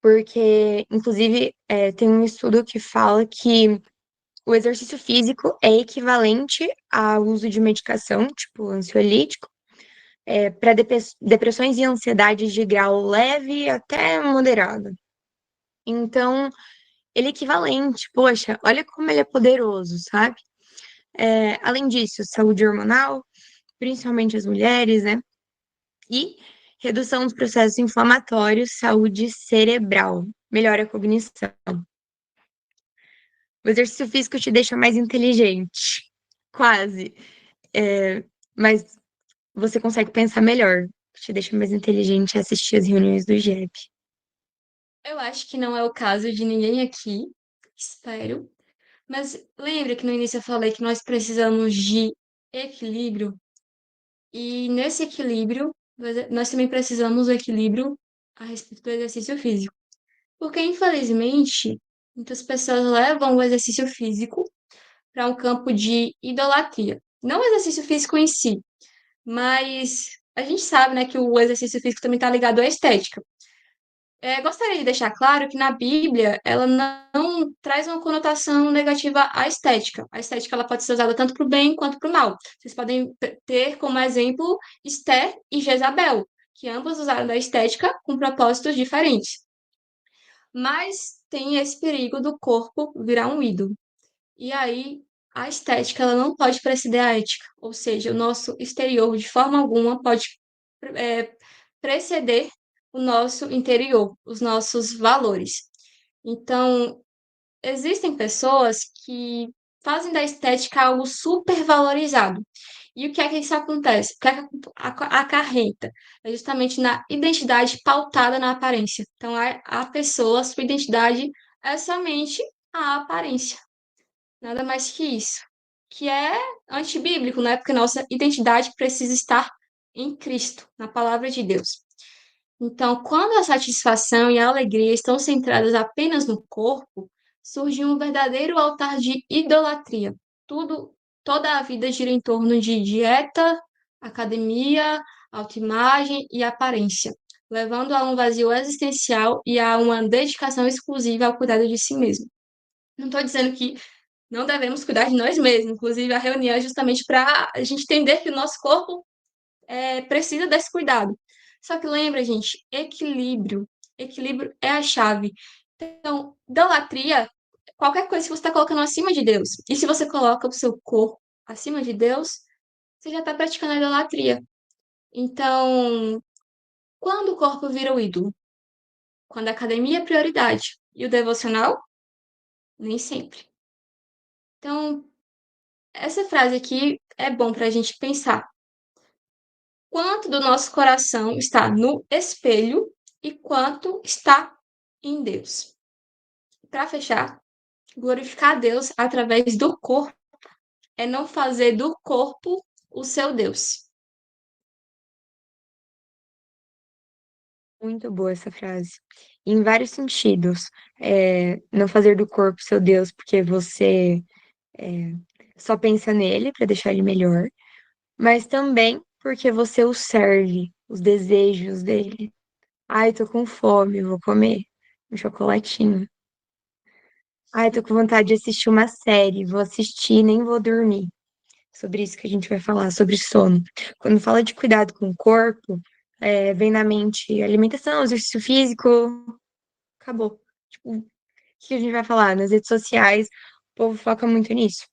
porque, inclusive, tem um estudo que fala que o exercício físico é equivalente ao uso de medicação, tipo ansiolítico, para depressões e ansiedades de grau leve até moderado. Então, ele é equivalente, poxa, olha como ele é poderoso, sabe? Além disso, saúde hormonal, principalmente as mulheres, né? E redução dos processos inflamatórios, saúde cerebral, melhora a cognição. O exercício físico te deixa mais inteligente, quase. Mas você consegue pensar melhor. O que te deixa mais inteligente é assistir as reuniões do GEP. Eu acho que não é o caso de ninguém aqui, espero. Mas lembra que no início eu falei que nós precisamos de equilíbrio? E nesse equilíbrio, nós também precisamos do equilíbrio a respeito do exercício físico. Porque, infelizmente, muitas pessoas levam o exercício físico para um campo de idolatria. Não o exercício físico em si, mas a gente sabe, né, que o exercício físico também está ligado à estética. Gostaria de deixar claro que na Bíblia ela não traz uma conotação negativa à estética. A estética ela pode ser usada tanto para o bem quanto para o mal. Vocês podem ter como exemplo Esther e Jezabel, que ambas usaram da estética com propósitos diferentes. Mas tem esse perigo do corpo virar um ídolo. E aí a estética ela não pode preceder a ética, ou seja, o nosso exterior de forma alguma pode é, preceder o nosso interior, os nossos valores. Então, existem pessoas que fazem da estética algo super valorizado. E o que é que isso acontece? O que é que acarreta? É justamente na identidade pautada na aparência. Então, a pessoa, a sua identidade é somente a aparência. Nada mais que isso. Que é antibíblico, né? Porque nossa identidade precisa estar em Cristo, na palavra de Deus. Então, quando a satisfação e a alegria estão centradas apenas no corpo, surge um verdadeiro altar de idolatria. Tudo, toda a vida gira em torno de dieta, academia, autoimagem e aparência, levando a um vazio existencial e a uma dedicação exclusiva ao cuidado de si mesmo. Não estou dizendo que não devemos cuidar de nós mesmos. Inclusive, a reunião é justamente para a gente entender que o nosso corpo precisa desse cuidado. Só que lembra, gente, equilíbrio. Equilíbrio é a chave. Então, idolatria, qualquer coisa que você está colocando acima de Deus. E se você coloca o seu corpo acima de Deus, você já está praticando a idolatria. Então, quando o corpo vira o ídolo? Quando a academia é prioridade e o devocional, nem sempre. Então, essa frase aqui é bom para a gente pensar. Quanto do nosso coração está no espelho e quanto está em Deus? Para fechar, glorificar a Deus através do corpo é não fazer do corpo o seu Deus. Muito boa essa frase. Em vários sentidos. Não fazer do corpo seu Deus porque você é, só pensa nele para deixar ele melhor, mas também porque você o serve, os desejos dele. Ai, tô com fome, vou comer um chocolatinho. Ai, tô com vontade de assistir uma série, vou assistir, nem vou dormir. Sobre isso que a gente vai falar, sobre sono. Quando fala de cuidado com o corpo, vem na mente alimentação, exercício físico, acabou. Tipo, o que a gente vai falar? Nas redes sociais, o povo foca muito nisso.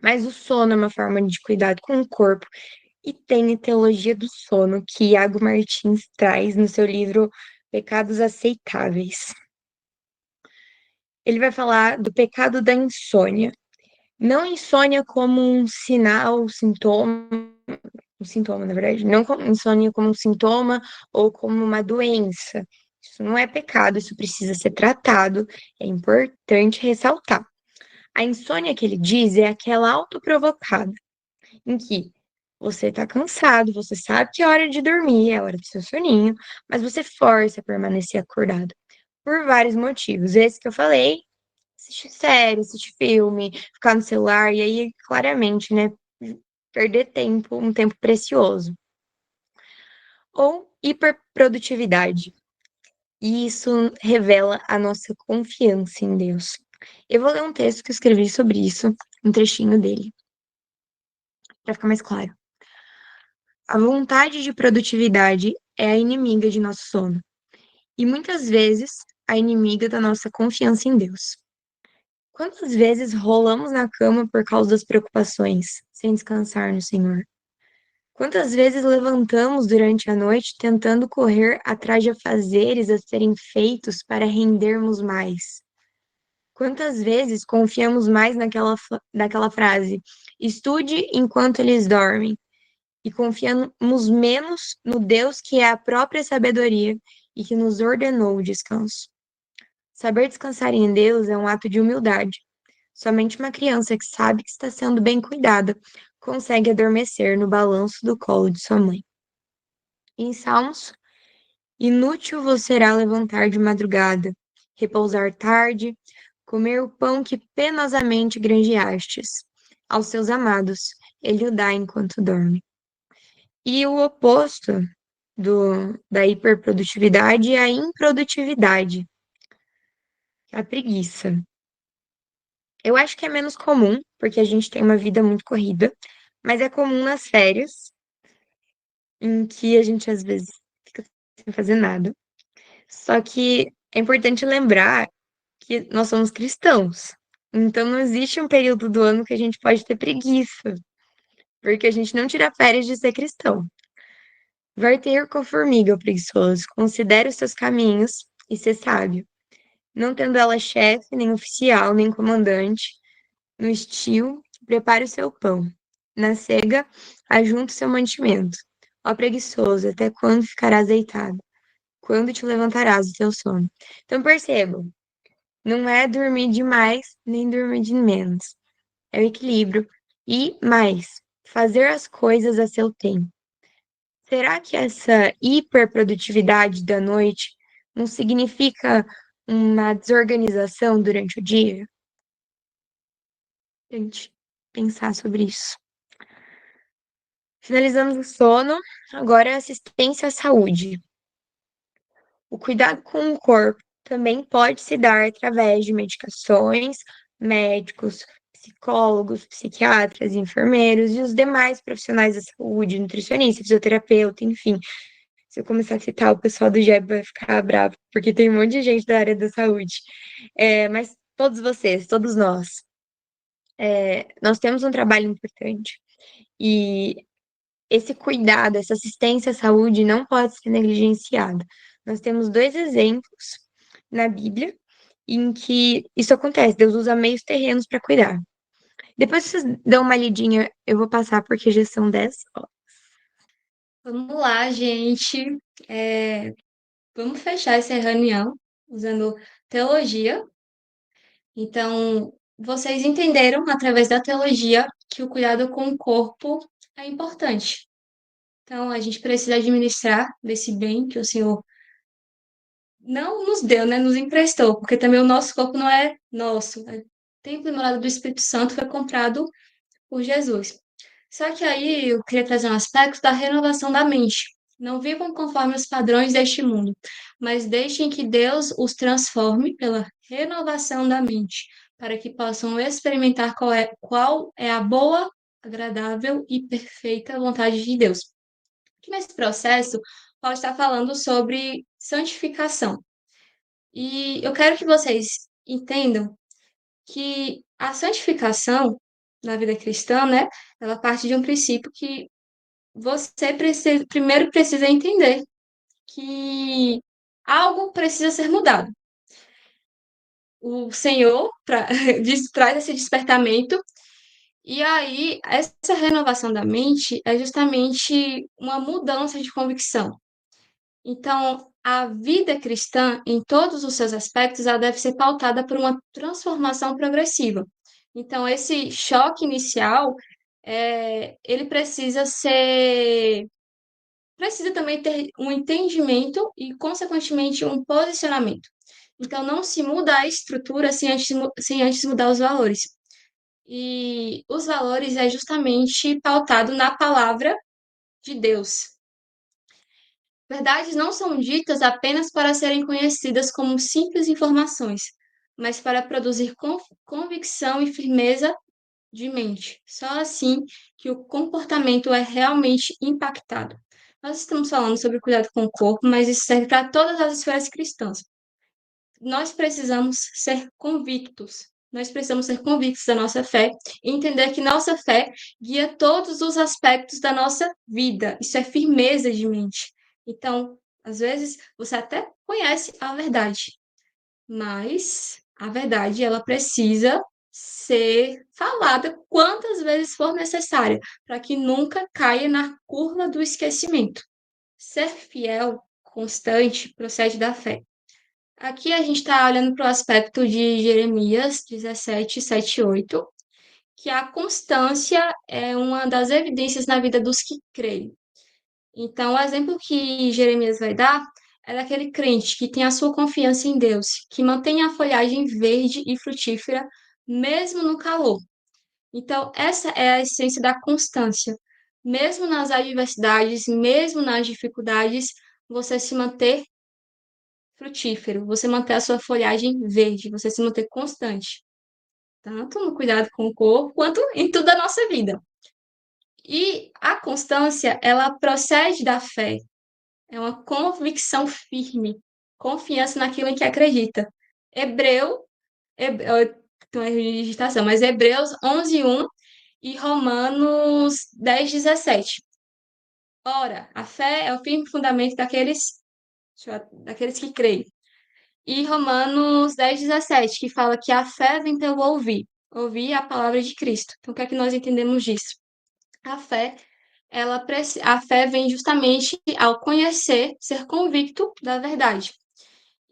Mas o sono é uma forma de cuidado com o corpo. E tem a teologia do sono, que Iago Martins traz no seu livro Pecados Aceitáveis. Ele vai falar do pecado da insônia. Não insônia como um sinal, sintoma, um sintoma, na verdade, não insônia como um sintoma ou como uma doença. Isso não é pecado, isso precisa ser tratado, é importante ressaltar. A insônia que ele diz é aquela autoprovocada, em que você tá cansado, você sabe que é hora de dormir, é hora do seu soninho, mas você força a permanecer acordado por vários motivos. Esse que eu falei, assistir série, assistir filme, ficar no celular, e aí, claramente, né, perder tempo, um tempo precioso. Ou hiperprodutividade. E isso revela a nossa confiança em Deus. Eu vou ler um texto que eu escrevi sobre isso, um trechinho dele, para ficar mais claro. A vontade de produtividade é a inimiga de nosso sono, e muitas vezes a inimiga da nossa confiança em Deus. Quantas vezes rolamos na cama por causa das preocupações, sem descansar no Senhor? Quantas vezes levantamos durante a noite tentando correr atrás de afazeres a serem feitos para rendermos mais? Quantas vezes confiamos mais naquela frase, estude enquanto eles dormem, e confiamos menos no Deus que é a própria sabedoria e que nos ordenou o descanso? Saber descansar em Deus é um ato de humildade. Somente uma criança que sabe que está sendo bem cuidada consegue adormecer no balanço do colo de sua mãe. Em Salmos, inútil vos será levantar de madrugada, repousar tarde, comer o pão que penosamente granjeastes. Aos seus amados, ele o dá enquanto dorme. E o oposto da hiperprodutividade é a improdutividade, a preguiça. Eu acho que é menos comum, porque a gente tem uma vida muito corrida, mas é comum nas férias, em que a gente às vezes fica sem fazer nada. Só que é importante lembrar que nós somos cristãos. Então não existe um período do ano que a gente pode ter preguiça, porque a gente não tira férias de ser cristão. Varter com a formiga, preguiçoso, considere os seus caminhos e ser sábio, não tendo ela chefe, nem oficial, nem comandante. No estio, prepare o seu pão. Na cega, ajunte o seu mantimento. Ó preguiçoso, até quando ficarás deitado? Quando te levantarás do teu sono? Então percebam, não é dormir demais, nem dormir de menos. É o equilíbrio. E mais, fazer as coisas a seu tempo. Será que essa hiperprodutividade da noite não significa uma desorganização durante o dia? Gente, pensar sobre isso. Finalizamos o sono, agora a assistência à saúde. O cuidado com o corpo também pode se dar através de medicações, médicos, psicólogos, psiquiatras, enfermeiros e os demais profissionais da saúde, nutricionista, fisioterapeuta, enfim. Se eu começar a citar, o pessoal do GEB vai ficar bravo, porque tem um monte de gente da área da saúde. Mas todos vocês, todos nós, nós temos um trabalho importante. E esse cuidado, essa assistência à saúde não pode ser negligenciada. Nós temos dois exemplos na Bíblia em que isso acontece. Deus usa meios terrenos para cuidar. Depois vocês dão uma lidinha, eu vou passar porque já são 10 horas. Vamos lá, gente. Vamos fechar essa reunião usando teologia. Então, vocês entenderam através da teologia que o cuidado com o corpo é importante. Então, a gente precisa administrar desse bem que o Senhor não nos deu, né? Nos emprestou, porque também o nosso corpo não é nosso. É templo e morada do Espírito Santo foi comprado por Jesus. Só que aí eu queria trazer um aspecto da renovação da mente. Não vivam conforme os padrões deste mundo, mas deixem que Deus os transforme pela renovação da mente, para que possam experimentar qual é a boa, agradável e perfeita vontade de Deus. Que nesse processo, Paulo está falando sobre santificação. E eu quero que vocês entendam que a santificação na vida cristã, né, ela parte de um princípio que você precisa, primeiro precisa entender que algo precisa ser mudado. O Senhor traz esse despertamento E aí, essa renovação da mente é justamente uma mudança de convicção. Então, a vida cristã, em todos os seus aspectos, ela deve ser pautada por uma transformação progressiva. Então, esse choque inicial, ele precisa também ter um entendimento e, consequentemente, um posicionamento. Então, não se muda a estrutura sem antes mudar os valores. E os valores é justamente pautado na palavra de Deus. Verdades não são ditas apenas para serem conhecidas como simples informações, mas para produzir convicção e firmeza de mente. Só assim que o comportamento é realmente impactado. Nós estamos falando sobre cuidado com o corpo, mas isso serve para todas as esferas cristãs. Nós precisamos ser convictos. Nós precisamos ser convictos da nossa fé e entender que nossa fé guia todos os aspectos da nossa vida. Isso é firmeza de mente. Então, às vezes, você até conhece a verdade, mas a verdade ela precisa ser falada quantas vezes for necessária, para que nunca caia na curva do esquecimento. Ser fiel, constante, procede da fé. Aqui a gente está olhando para o aspecto de Jeremias 17, 7 e 8, que a constância é uma das evidências na vida dos que creem. Então, o exemplo que Jeremias vai dar é daquele crente que tem a sua confiança em Deus, que mantém a folhagem verde e frutífera, mesmo no calor. Então, essa é a essência da constância. Mesmo nas adversidades, mesmo nas dificuldades, você se manter frutífero, você manter a sua folhagem verde, você se manter constante, tanto no cuidado com o corpo, quanto em toda a nossa vida. E a constância, ela procede da fé, é uma convicção firme, confiança naquilo em que acredita. Hebreu, então é digitação, mas Hebreus 11:1 e Romanos 10:17. Ora, a fé é o firme fundamento daqueles que creem. E Romanos 10:17, que fala que a fé vem pelo ouvir a palavra de Cristo. Então, o que é que nós entendemos disso? A fé, a fé vem justamente ao conhecer, ser convicto da verdade.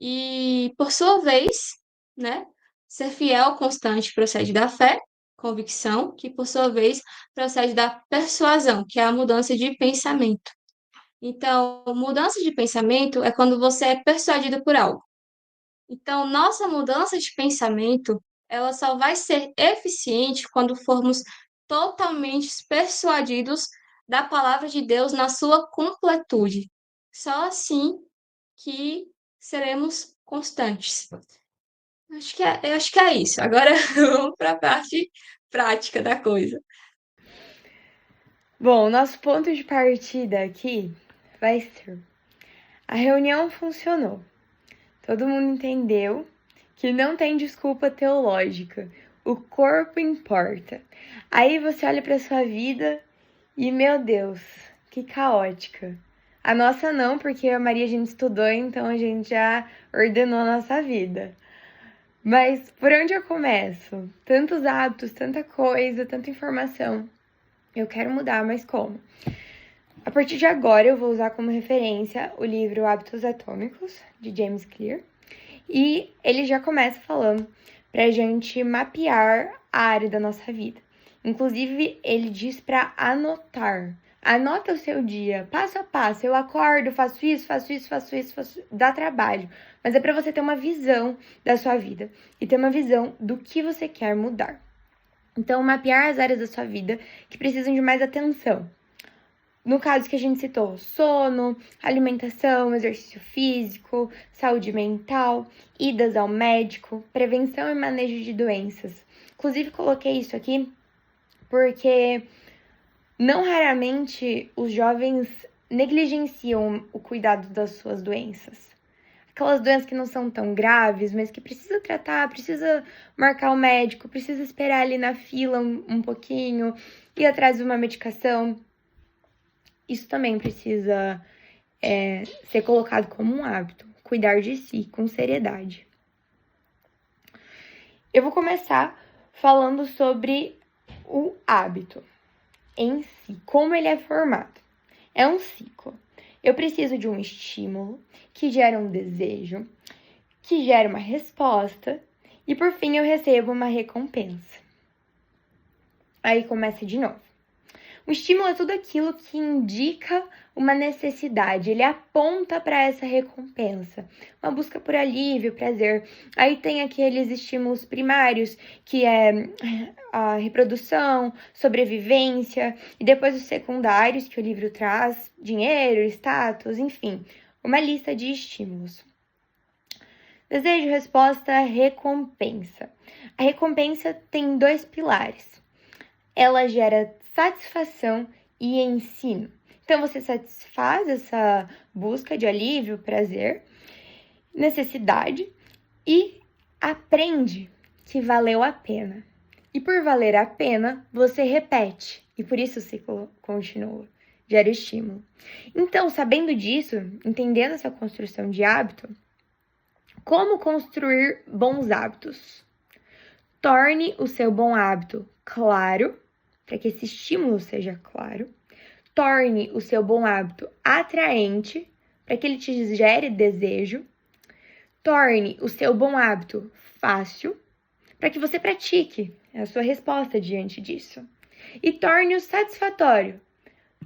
E, por sua vez, né, ser fiel, constante, procede da fé, convicção, que por sua vez procede da persuasão, que é a mudança de pensamento. Então, mudança de pensamento é quando você é persuadido por algo. Então, nossa mudança de pensamento, ela só vai ser eficiente quando formos totalmente persuadidos da palavra de Deus na sua completude. Só assim que seremos constantes. Eu acho que é isso. Agora vamos para a parte prática da coisa. Bom, nosso ponto de partida aqui vai ser: a reunião funcionou. Todo mundo entendeu que não tem desculpa teológica. O corpo importa. Aí você olha para sua vida e, meu Deus, que caótica. A nossa não, porque a Maria a gente estudou, então a gente já ordenou a nossa vida. Mas por onde eu começo? Tantos hábitos, tanta coisa, tanta informação. Eu quero mudar, mas como? A partir de agora eu vou usar como referência o livro Hábitos Atômicos, de James Clear. E ele já começa falando pra gente mapear a área da nossa vida. Inclusive, ele diz para anotar. Anota o seu dia, passo a passo. Eu acordo, faço isso, faço isso, faço isso, faço... Dá trabalho. Mas é para você ter uma visão da sua vida e ter uma visão do que você quer mudar. Então, mapear as áreas da sua vida que precisam de mais atenção. No caso que a gente citou, sono, alimentação, exercício físico, saúde mental, idas ao médico, prevenção e manejo de doenças. Inclusive, coloquei isso aqui porque não raramente os jovens negligenciam o cuidado das suas doenças. Aquelas doenças que não são tão graves, mas que precisa tratar, precisa marcar o médico, precisa esperar ali na fila um pouquinho, ir atrás de uma medicação. Isso também precisa ser colocado como um hábito, cuidar de si com seriedade. Eu vou começar falando sobre O hábito em si, como ele é formado? É um ciclo. Eu preciso de um estímulo que gera um desejo, que gera uma resposta e por fim eu recebo uma recompensa. Aí começa de novo. O estímulo é tudo aquilo que indica uma necessidade, ele aponta para essa recompensa, uma busca por alívio, prazer. Aí tem aqueles estímulos primários, que é a reprodução, sobrevivência, e depois os secundários, que o livro traz, dinheiro, status, enfim, uma lista de estímulos. Desejo, resposta, recompensa. A recompensa tem 2 pilares. Ela gera satisfação e ensino. Então, você satisfaz essa busca de alívio, prazer, necessidade e aprende que valeu a pena. E por valer a pena, você repete. E por isso o ciclo continua, gera estímulo. Então, sabendo disso, entendendo essa construção de hábito, como construir bons hábitos? Torne o seu bom hábito claro, para que esse estímulo seja claro. Torne o seu bom hábito atraente, para que ele te gere desejo. Torne o seu bom hábito fácil, para que você pratique a sua resposta diante disso. E torne-o satisfatório,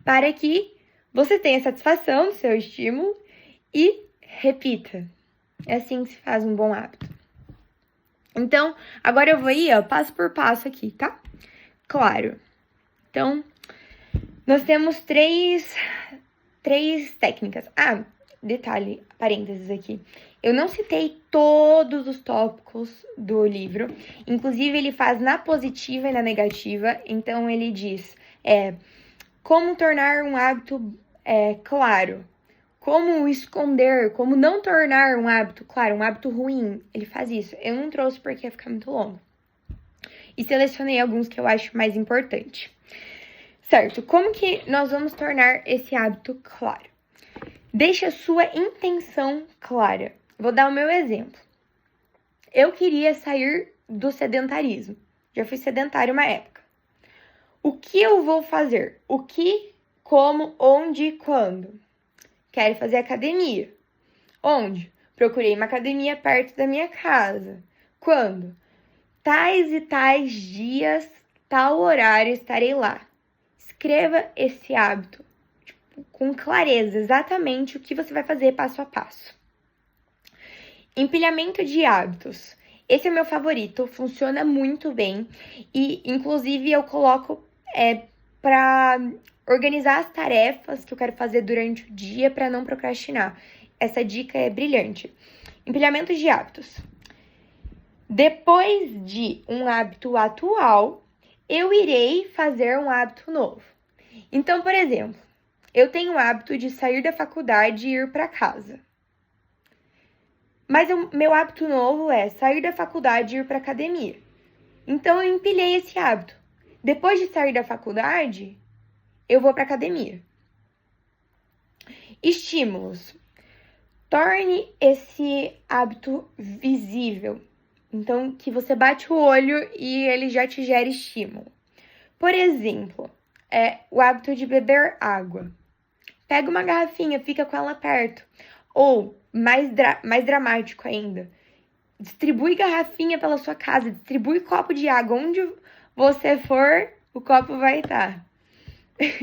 para que você tenha satisfação do seu estímulo e repita. É assim que se faz um bom hábito. Então, agora eu vou ir, passo por passo aqui, tá? Claro. Então, nós temos três técnicas. Ah, detalhe, parênteses aqui. Eu não citei todos os tópicos do livro. Inclusive, ele faz na positiva e na negativa. Então, ele diz como tornar um hábito claro. Como esconder, como não tornar um hábito, claro, um hábito ruim. Ele faz isso. Eu não trouxe porque ia ficar muito longo. E selecionei alguns que eu acho mais importante. Certo, como que nós vamos tornar esse hábito claro? Deixe a sua intenção clara. Vou dar o meu exemplo. Eu queria sair do sedentarismo. Já fui sedentária uma época. O que eu vou fazer? O que, como, onde e quando? Quero fazer academia. Onde? Procurei uma academia perto da minha casa. Quando? Tais e tais dias, tal horário estarei lá. Escreva esse hábito com clareza, exatamente o que você vai fazer passo a passo. Empilhamento de hábitos. Esse é o meu favorito, funciona muito bem e, inclusive, eu coloco para organizar as tarefas que eu quero fazer durante o dia para não procrastinar. Essa dica é brilhante. Empilhamento de hábitos. Depois de um hábito atual, eu irei fazer um hábito novo. Então, por exemplo, eu tenho o hábito de sair da faculdade e ir para casa. Mas o meu hábito novo é sair da faculdade e ir para academia. Então, eu empilhei esse hábito. Depois de sair da faculdade, eu vou para academia. Estímulos. Torne esse hábito visível. Então, que você bate o olho e ele já te gera estímulo. Por exemplo, o hábito de beber água. Pega uma garrafinha, fica com ela perto. Ou, mais dramático ainda, distribui garrafinha pela sua casa, distribui copo de água. Onde você for, o copo vai estar.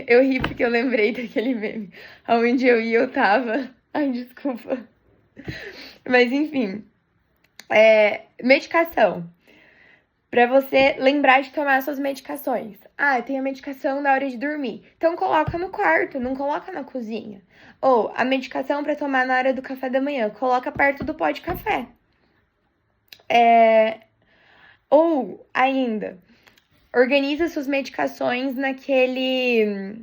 Eu ri porque eu lembrei daquele meme. Onde eu ia, eu tava. Ai, desculpa. Mas, enfim. Medicação. Para você lembrar de tomar suas medicações. Ah, tem a medicação na hora de dormir. Então, coloca no quarto, não coloca na cozinha. Ou a medicação para tomar na hora do café da manhã. Coloca perto do pó de café. Ou, ainda, organiza suas medicações naqueles...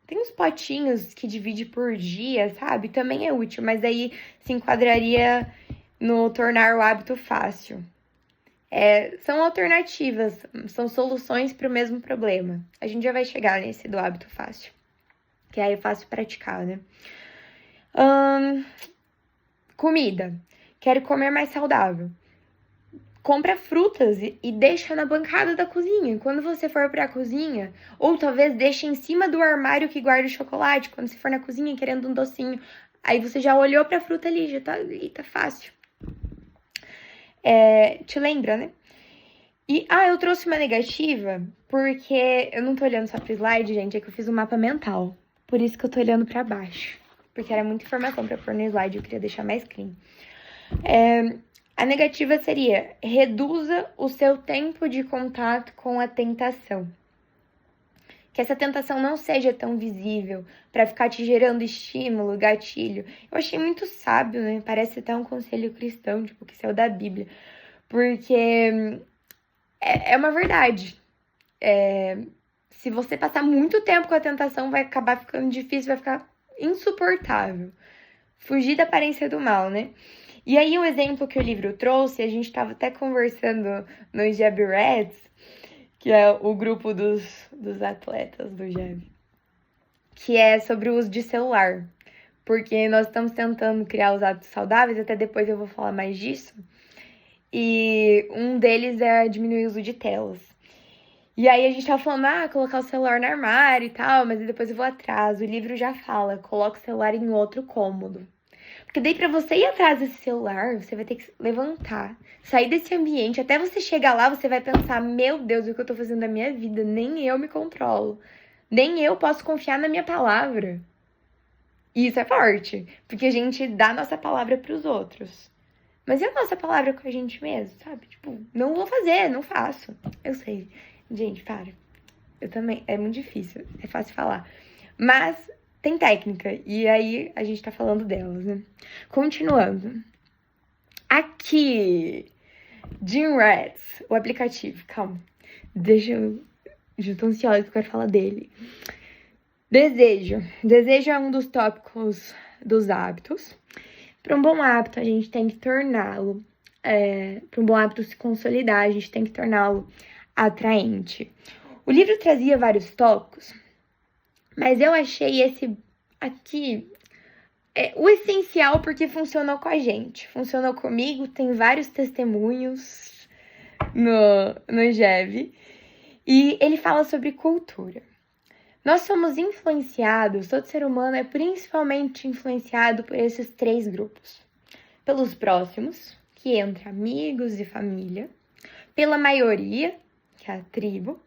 Tem uns potinhos que divide por dia, sabe? Também é útil, mas aí se enquadraria no tornar o hábito fácil. São alternativas, são soluções para o mesmo problema. A gente já vai chegar nesse do hábito fácil, que aí é fácil praticar, né? Comida. Quero comer mais saudável. compra frutas e deixa na bancada da cozinha. Quando você for pra cozinha, ou talvez deixe em cima do armário que guarda o chocolate, quando você for na cozinha querendo um docinho, aí você já olhou pra fruta ali, já tá ali, tá fácil. Te lembra, né? E, eu trouxe uma negativa, porque eu não tô olhando só pro slide, gente, é que eu fiz um mapa mental. Por isso que eu tô olhando pra baixo. Porque era muita informação pra pôr no slide, eu queria deixar mais clean. A negativa seria: reduza o seu tempo de contato com a tentação. Que essa tentação não seja tão visível para ficar te gerando estímulo, gatilho. Eu achei muito sábio, né? Parece até um conselho cristão, tipo, que saiu da Bíblia. Porque é uma verdade. Se você passar muito tempo com a tentação, vai acabar ficando difícil, vai ficar insuportável. Fugir da aparência do mal, né? E aí, o exemplo que o livro trouxe, a gente estava até conversando no Jab Reds, que é o grupo dos atletas do Jab, que é sobre o uso de celular. Porque nós estamos tentando criar os hábitos saudáveis, até depois eu vou falar mais disso. E um deles é diminuir o uso de telas. E aí a gente tava falando, colocar o celular no armário e tal, mas depois eu vou atrás. O livro já fala, coloca o celular em outro cômodo. Porque daí pra você ir atrás desse celular, você vai ter que levantar, sair desse ambiente. Até você chegar lá, você vai pensar, meu Deus, o que eu tô fazendo da minha vida? Nem eu me controlo. Nem eu posso confiar na minha palavra. E isso é forte, porque a gente dá nossa palavra pros outros. Mas e a nossa palavra com a gente mesmo, sabe? Tipo, não vou fazer, não faço. Eu sei. Gente, para. Eu também. É muito difícil. É fácil falar. Mas tem técnica. E aí a gente tá falando delas, né? Continuando. Aqui. Gym Rats, o aplicativo. Calma. Deixa eu. Já tô ansiosa que eu quero falar dele. Desejo. Desejo é um dos tópicos dos hábitos. Para um bom hábito, a gente tem que torná-lo. Para um bom hábito se consolidar, a gente tem que torná-lo atraente. O livro trazia vários tópicos, mas eu achei esse aqui o essencial porque funcionou com a gente. Funcionou comigo, tem vários testemunhos no GEV. E ele fala sobre cultura. Nós somos influenciados, todo ser humano é principalmente influenciado por esses 3 grupos. Pelos próximos, que entra amigos e família. Pela maioria, que é a tribo.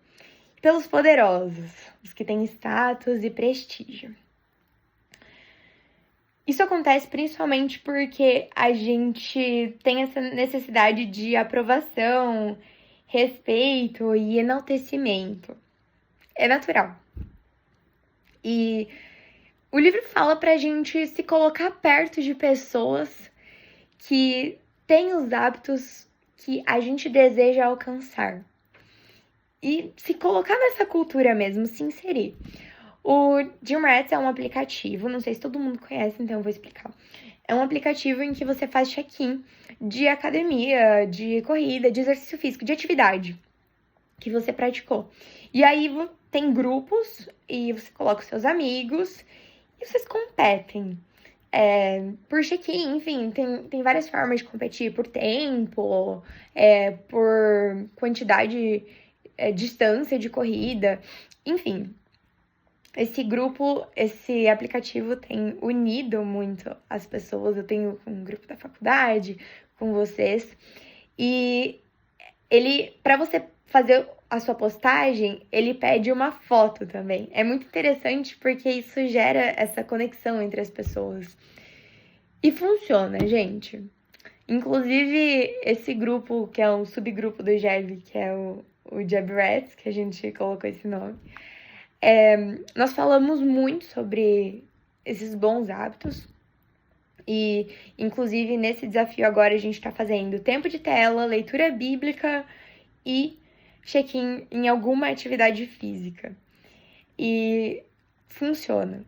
E pelos poderosos, os que têm status e prestígio. Isso acontece principalmente porque a gente tem essa necessidade de aprovação, respeito e enaltecimento. É natural. E o livro fala pra gente se colocar perto de pessoas que têm os hábitos que a gente deseja alcançar. E se colocar nessa cultura mesmo, se inserir. O Gym Rats é um aplicativo, não sei se todo mundo conhece, então eu vou explicar. É um aplicativo em que você faz check-in de academia, de corrida, de exercício físico, de atividade que você praticou. E aí tem grupos e você coloca os seus amigos e vocês competem por check-in, enfim, tem várias formas de competir, por tempo, por quantidade, distância de corrida, enfim. Esse aplicativo tem unido muito as pessoas. Eu tenho um grupo da faculdade, com vocês, e para você fazer a sua postagem, ele pede uma foto também. É muito interessante porque isso gera essa conexão entre as pessoas. E funciona, gente. Inclusive, esse grupo, que é um subgrupo do Jab, que é o Jab Rats, que a gente colocou esse nome, nós falamos muito sobre esses bons hábitos. E, inclusive, nesse desafio agora a gente tá fazendo tempo de tela, leitura bíblica e check-in em alguma atividade física. E funciona.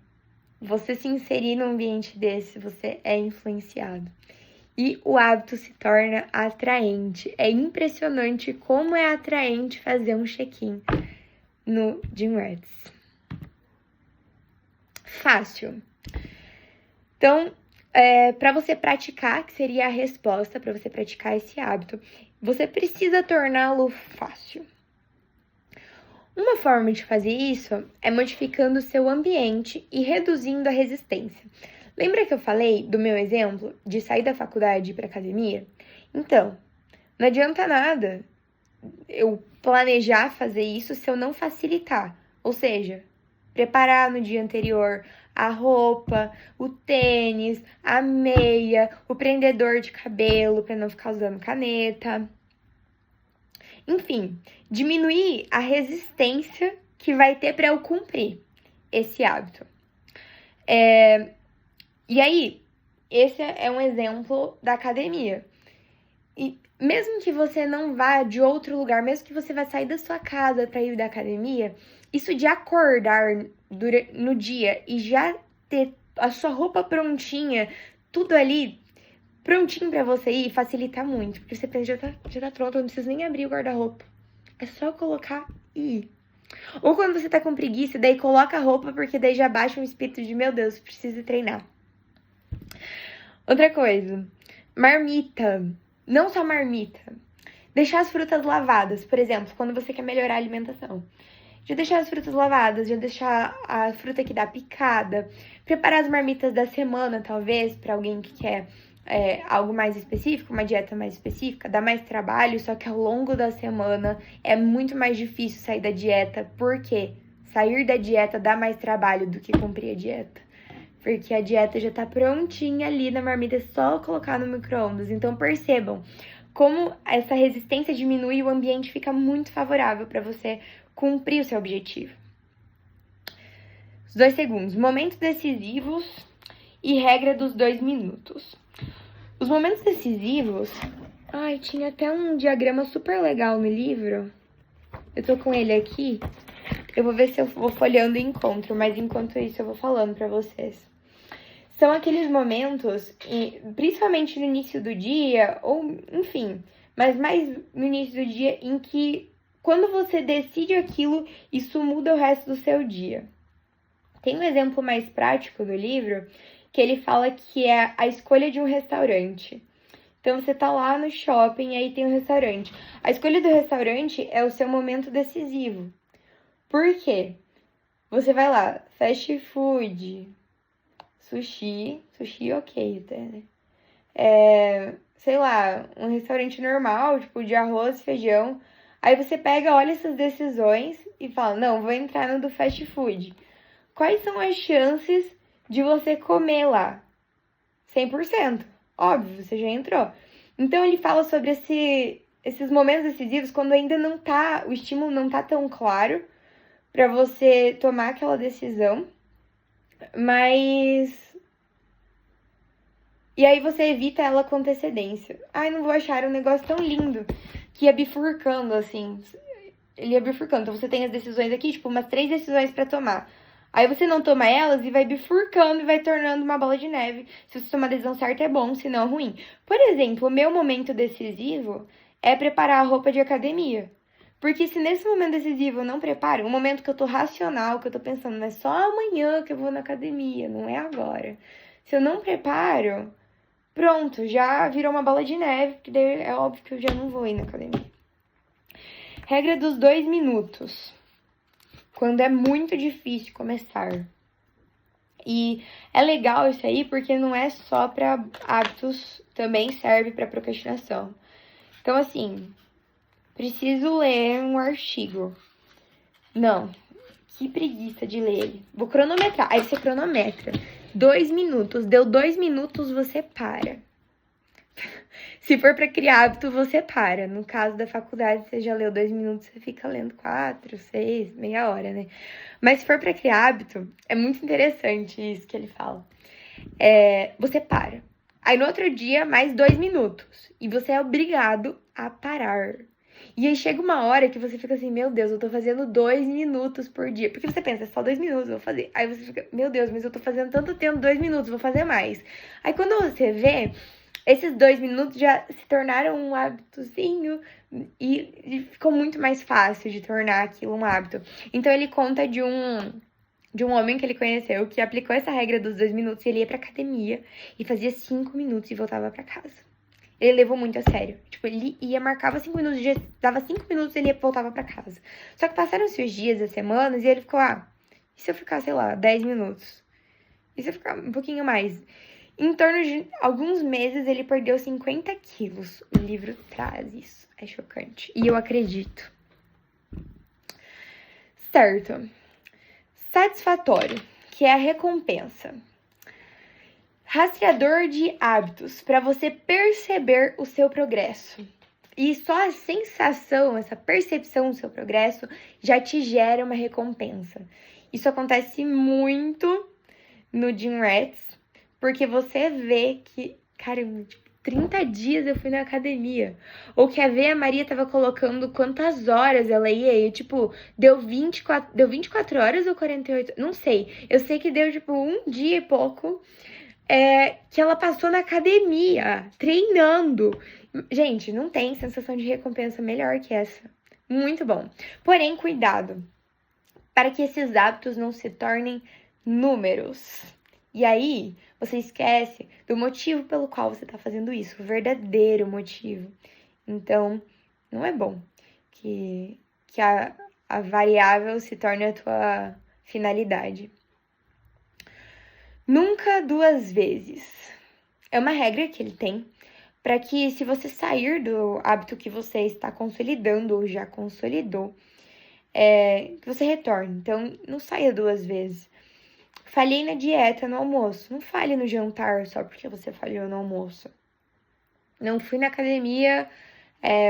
Você se inserir num ambiente desse, você é influenciado. E o hábito se torna atraente. É impressionante como é atraente fazer um check-in no Gym Rats. Fácil. Então, Para você praticar, que seria a resposta, para você praticar esse hábito, você precisa torná-lo fácil. Uma forma de fazer isso é modificando o seu ambiente e reduzindo a resistência. Lembra que eu falei do meu exemplo de sair da faculdade e ir para academia? Então, não adianta nada eu planejar fazer isso se eu não facilitar. Ou seja, preparar no dia anterior a roupa, o tênis, a meia, o prendedor de cabelo para não ficar usando caneta. Enfim, diminuir a resistência que vai ter para eu cumprir esse hábito. E aí, esse é um exemplo da academia. E mesmo que você não vá de outro lugar, mesmo que você vá sair da sua casa para ir da academia, isso de acordar no dia e já ter a sua roupa prontinha, tudo ali prontinho para você ir, facilita muito. Porque você pensa, já tá pronto, eu não preciso nem abrir o guarda-roupa. É só colocar e ir. Ou quando você tá com preguiça, daí coloca a roupa, porque daí já baixa um espírito de, meu Deus, preciso treinar. Outra coisa, marmita. Não só marmita. Deixar as frutas lavadas, por exemplo, quando você quer melhorar a alimentação. Já deixar as frutas lavadas, já deixar a fruta que dá picada. Preparar as marmitas da semana, talvez, para alguém que quer algo mais específico, uma dieta mais específica, dá mais trabalho, só que ao longo da semana é muito mais difícil sair da dieta. Por quê? Sair da dieta dá mais trabalho do que cumprir a dieta. Porque a dieta já tá prontinha ali na marmita, é só colocar no micro-ondas. Então percebam como essa resistência diminui e o ambiente fica muito favorável para você cumprir o seu objetivo. Os 2 segundos. Momentos decisivos e regra dos 2 minutos. Os momentos decisivos... Ai, tinha até um diagrama super legal no livro. Eu tô com ele aqui. Eu vou ver se eu vou folheando e encontro, mas enquanto isso eu vou falando pra vocês. São aqueles momentos, principalmente no início do dia, ou enfim, mas mais no início do dia, em que quando você decide aquilo, isso muda o resto do seu dia. Tem um exemplo mais prático do livro, que ele fala que é a escolha de um restaurante. Então você tá lá no shopping e aí tem um restaurante. A escolha do restaurante é o seu momento decisivo. Por quê? Você vai lá, fast food, sushi ok até, né? Sei lá, um restaurante normal, tipo de arroz, feijão. Aí você pega, olha essas decisões e fala, não, vou entrar no do fast food. Quais são as chances de você comer lá? 100%. Óbvio, você já entrou. Então ele fala sobre esses momentos decisivos quando ainda não tá, o estímulo não tá tão claro para você tomar aquela decisão. Mas... E aí você evita ela com antecedência. Ai, não vou achar um negócio tão lindo que ia bifurcando, assim. Ele ia bifurcando. Então você tem as decisões aqui, tipo, umas 3 decisões pra tomar. Aí você não toma elas e vai bifurcando e vai tornando uma bola de neve. Se você tomar a decisão certa é bom, se não é ruim. Por exemplo, o meu momento decisivo é preparar a roupa de academia. Porque se nesse momento decisivo eu não preparo, um momento que eu tô racional, que eu tô pensando, mas só amanhã que eu vou na academia, não é agora. Se eu não preparo, pronto, já virou uma bola de neve, porque daí é óbvio que eu já não vou ir na academia. Regra dos 2 minutos. Quando é muito difícil começar. E é legal isso aí, porque não é só para hábitos, também serve para procrastinação. Então, assim, preciso ler um artigo. Não, que preguiça de ler ele. Vou cronometrar. Aí você cronometra. 2 minutos. Deu 2 minutos, você para. Se for para criar hábito, você para. No caso da faculdade, você já leu 2 minutos, você fica lendo 4, 6, meia hora, né? Mas se for para criar hábito, é muito interessante isso que ele fala. Você para. Aí no outro dia, mais 2 minutos. E você é obrigado a parar. E aí chega uma hora que você fica assim, meu Deus, eu tô fazendo 2 minutos por dia. Porque você pensa, é só 2 minutos, eu vou fazer. Aí você fica, meu Deus, mas eu tô fazendo tanto tempo, 2 minutos, vou fazer mais. Aí quando você vê, esses 2 minutos já se tornaram um hábitozinho e ficou muito mais fácil de tornar aquilo um hábito. Então ele conta de um de um homem que ele conheceu que aplicou essa regra dos 2 minutos e ele ia pra academia e fazia 5 minutos e voltava pra casa. Ele levou muito a sério. Tipo, ele ia, marcava 5 minutos, dava 5 minutos e ele voltava pra casa. Só que passaram-se os dias, as semanas, e ele ficou, e se eu ficar, sei lá, 10 minutos? E se eu ficar um pouquinho mais? Em torno de alguns meses, ele perdeu 50 quilos. O livro traz isso. É chocante. E eu acredito. Certo. Satisfatório, que é a recompensa. Rastreador de hábitos, para você perceber o seu progresso. E só a sensação, essa percepção do seu progresso já te gera uma recompensa. Isso acontece muito no Gym Rats, porque você vê que, caramba, 30 dias eu fui na academia. Ou quer ver, a Maria tava colocando quantas horas ela ia e, deu 24 horas ou 48? Não sei. Eu sei que deu, um dia e pouco que ela passou na academia, treinando. Gente, não tem sensação de recompensa melhor que essa. Muito bom. Porém, cuidado, para que esses hábitos não se tornem números. E aí, você esquece do motivo pelo qual você está fazendo isso, o verdadeiro motivo. Então, não é bom que a variável se torne a tua finalidade. Nunca 2 vezes. É uma regra que ele tem para que, se você sair do hábito que você está consolidando ou já consolidou, que você retorne. Então, não saia 2 vezes. Falhei na dieta no almoço. Não falhe no jantar só porque você falhou no almoço. Não fui na academia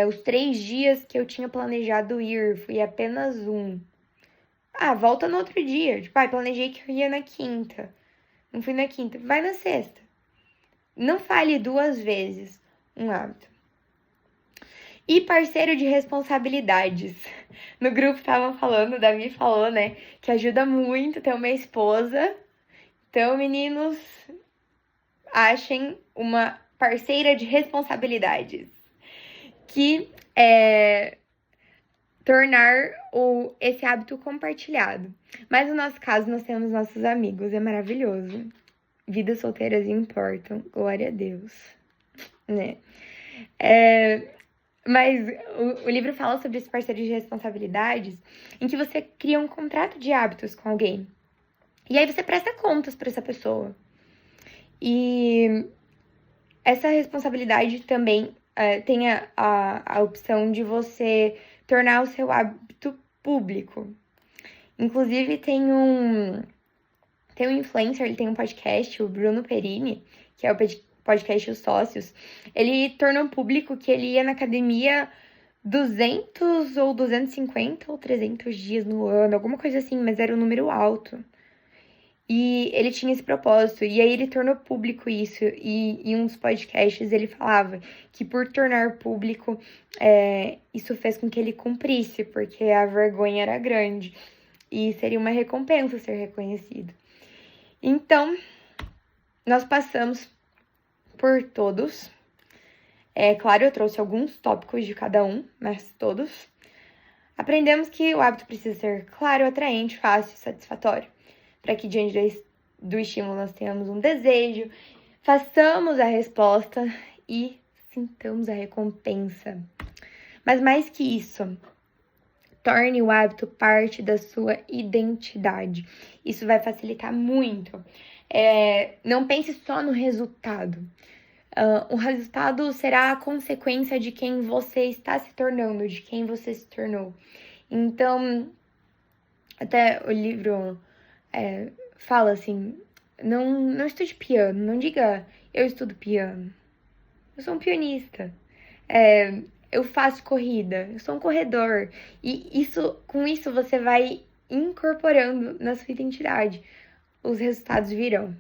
os 3 dias que eu tinha planejado ir. Fui apenas 1. Volta no outro dia. Planejei que eu ia na quinta. Não fui na quinta. Vai na sexta. Não falhe 2 vezes um hábito. E parceiro de responsabilidades. No grupo estavam falando, o Davi falou, né, que ajuda muito ter uma esposa. Então, meninos, achem uma parceira de responsabilidades. Que é tornar esse hábito compartilhado. Mas no nosso caso, nós temos nossos amigos, é maravilhoso. Vidas solteiras importam, glória a Deus, né? Mas o livro fala sobre esse parceiro de responsabilidades, em que você cria um contrato de hábitos com alguém. E aí você presta contas para essa pessoa. E essa responsabilidade também tem a opção de você tornar o seu hábito público. Inclusive, tem um influencer, ele tem um podcast, o Bruno Perini, que é o podcast Os Sócios. Ele tornou público que ele ia na academia 200 ou 250 ou 300 dias no ano, alguma coisa assim, mas era um número alto. E ele tinha esse propósito, e aí ele tornou público isso, e em uns podcasts ele falava que por tornar público, isso fez com que ele cumprisse, porque a vergonha era grande, e seria uma recompensa ser reconhecido. Então, nós passamos por todos. Claro, eu trouxe alguns tópicos de cada um, mas todos. Aprendemos que o hábito precisa ser claro, atraente, fácil e satisfatório, para que diante do estímulo nós tenhamos um desejo, façamos a resposta e sintamos a recompensa. Mas mais que isso, torne o hábito parte da sua identidade. Isso vai facilitar muito. Não pense só no resultado. O resultado será a consequência de quem você está se tornando, de quem você se tornou. Então, até o livro fala assim, não estude piano, não diga eu estudo piano. Eu sou um pianista. Eu faço corrida, eu sou um corredor. E com isso você vai incorporando na sua identidade. Os resultados virão.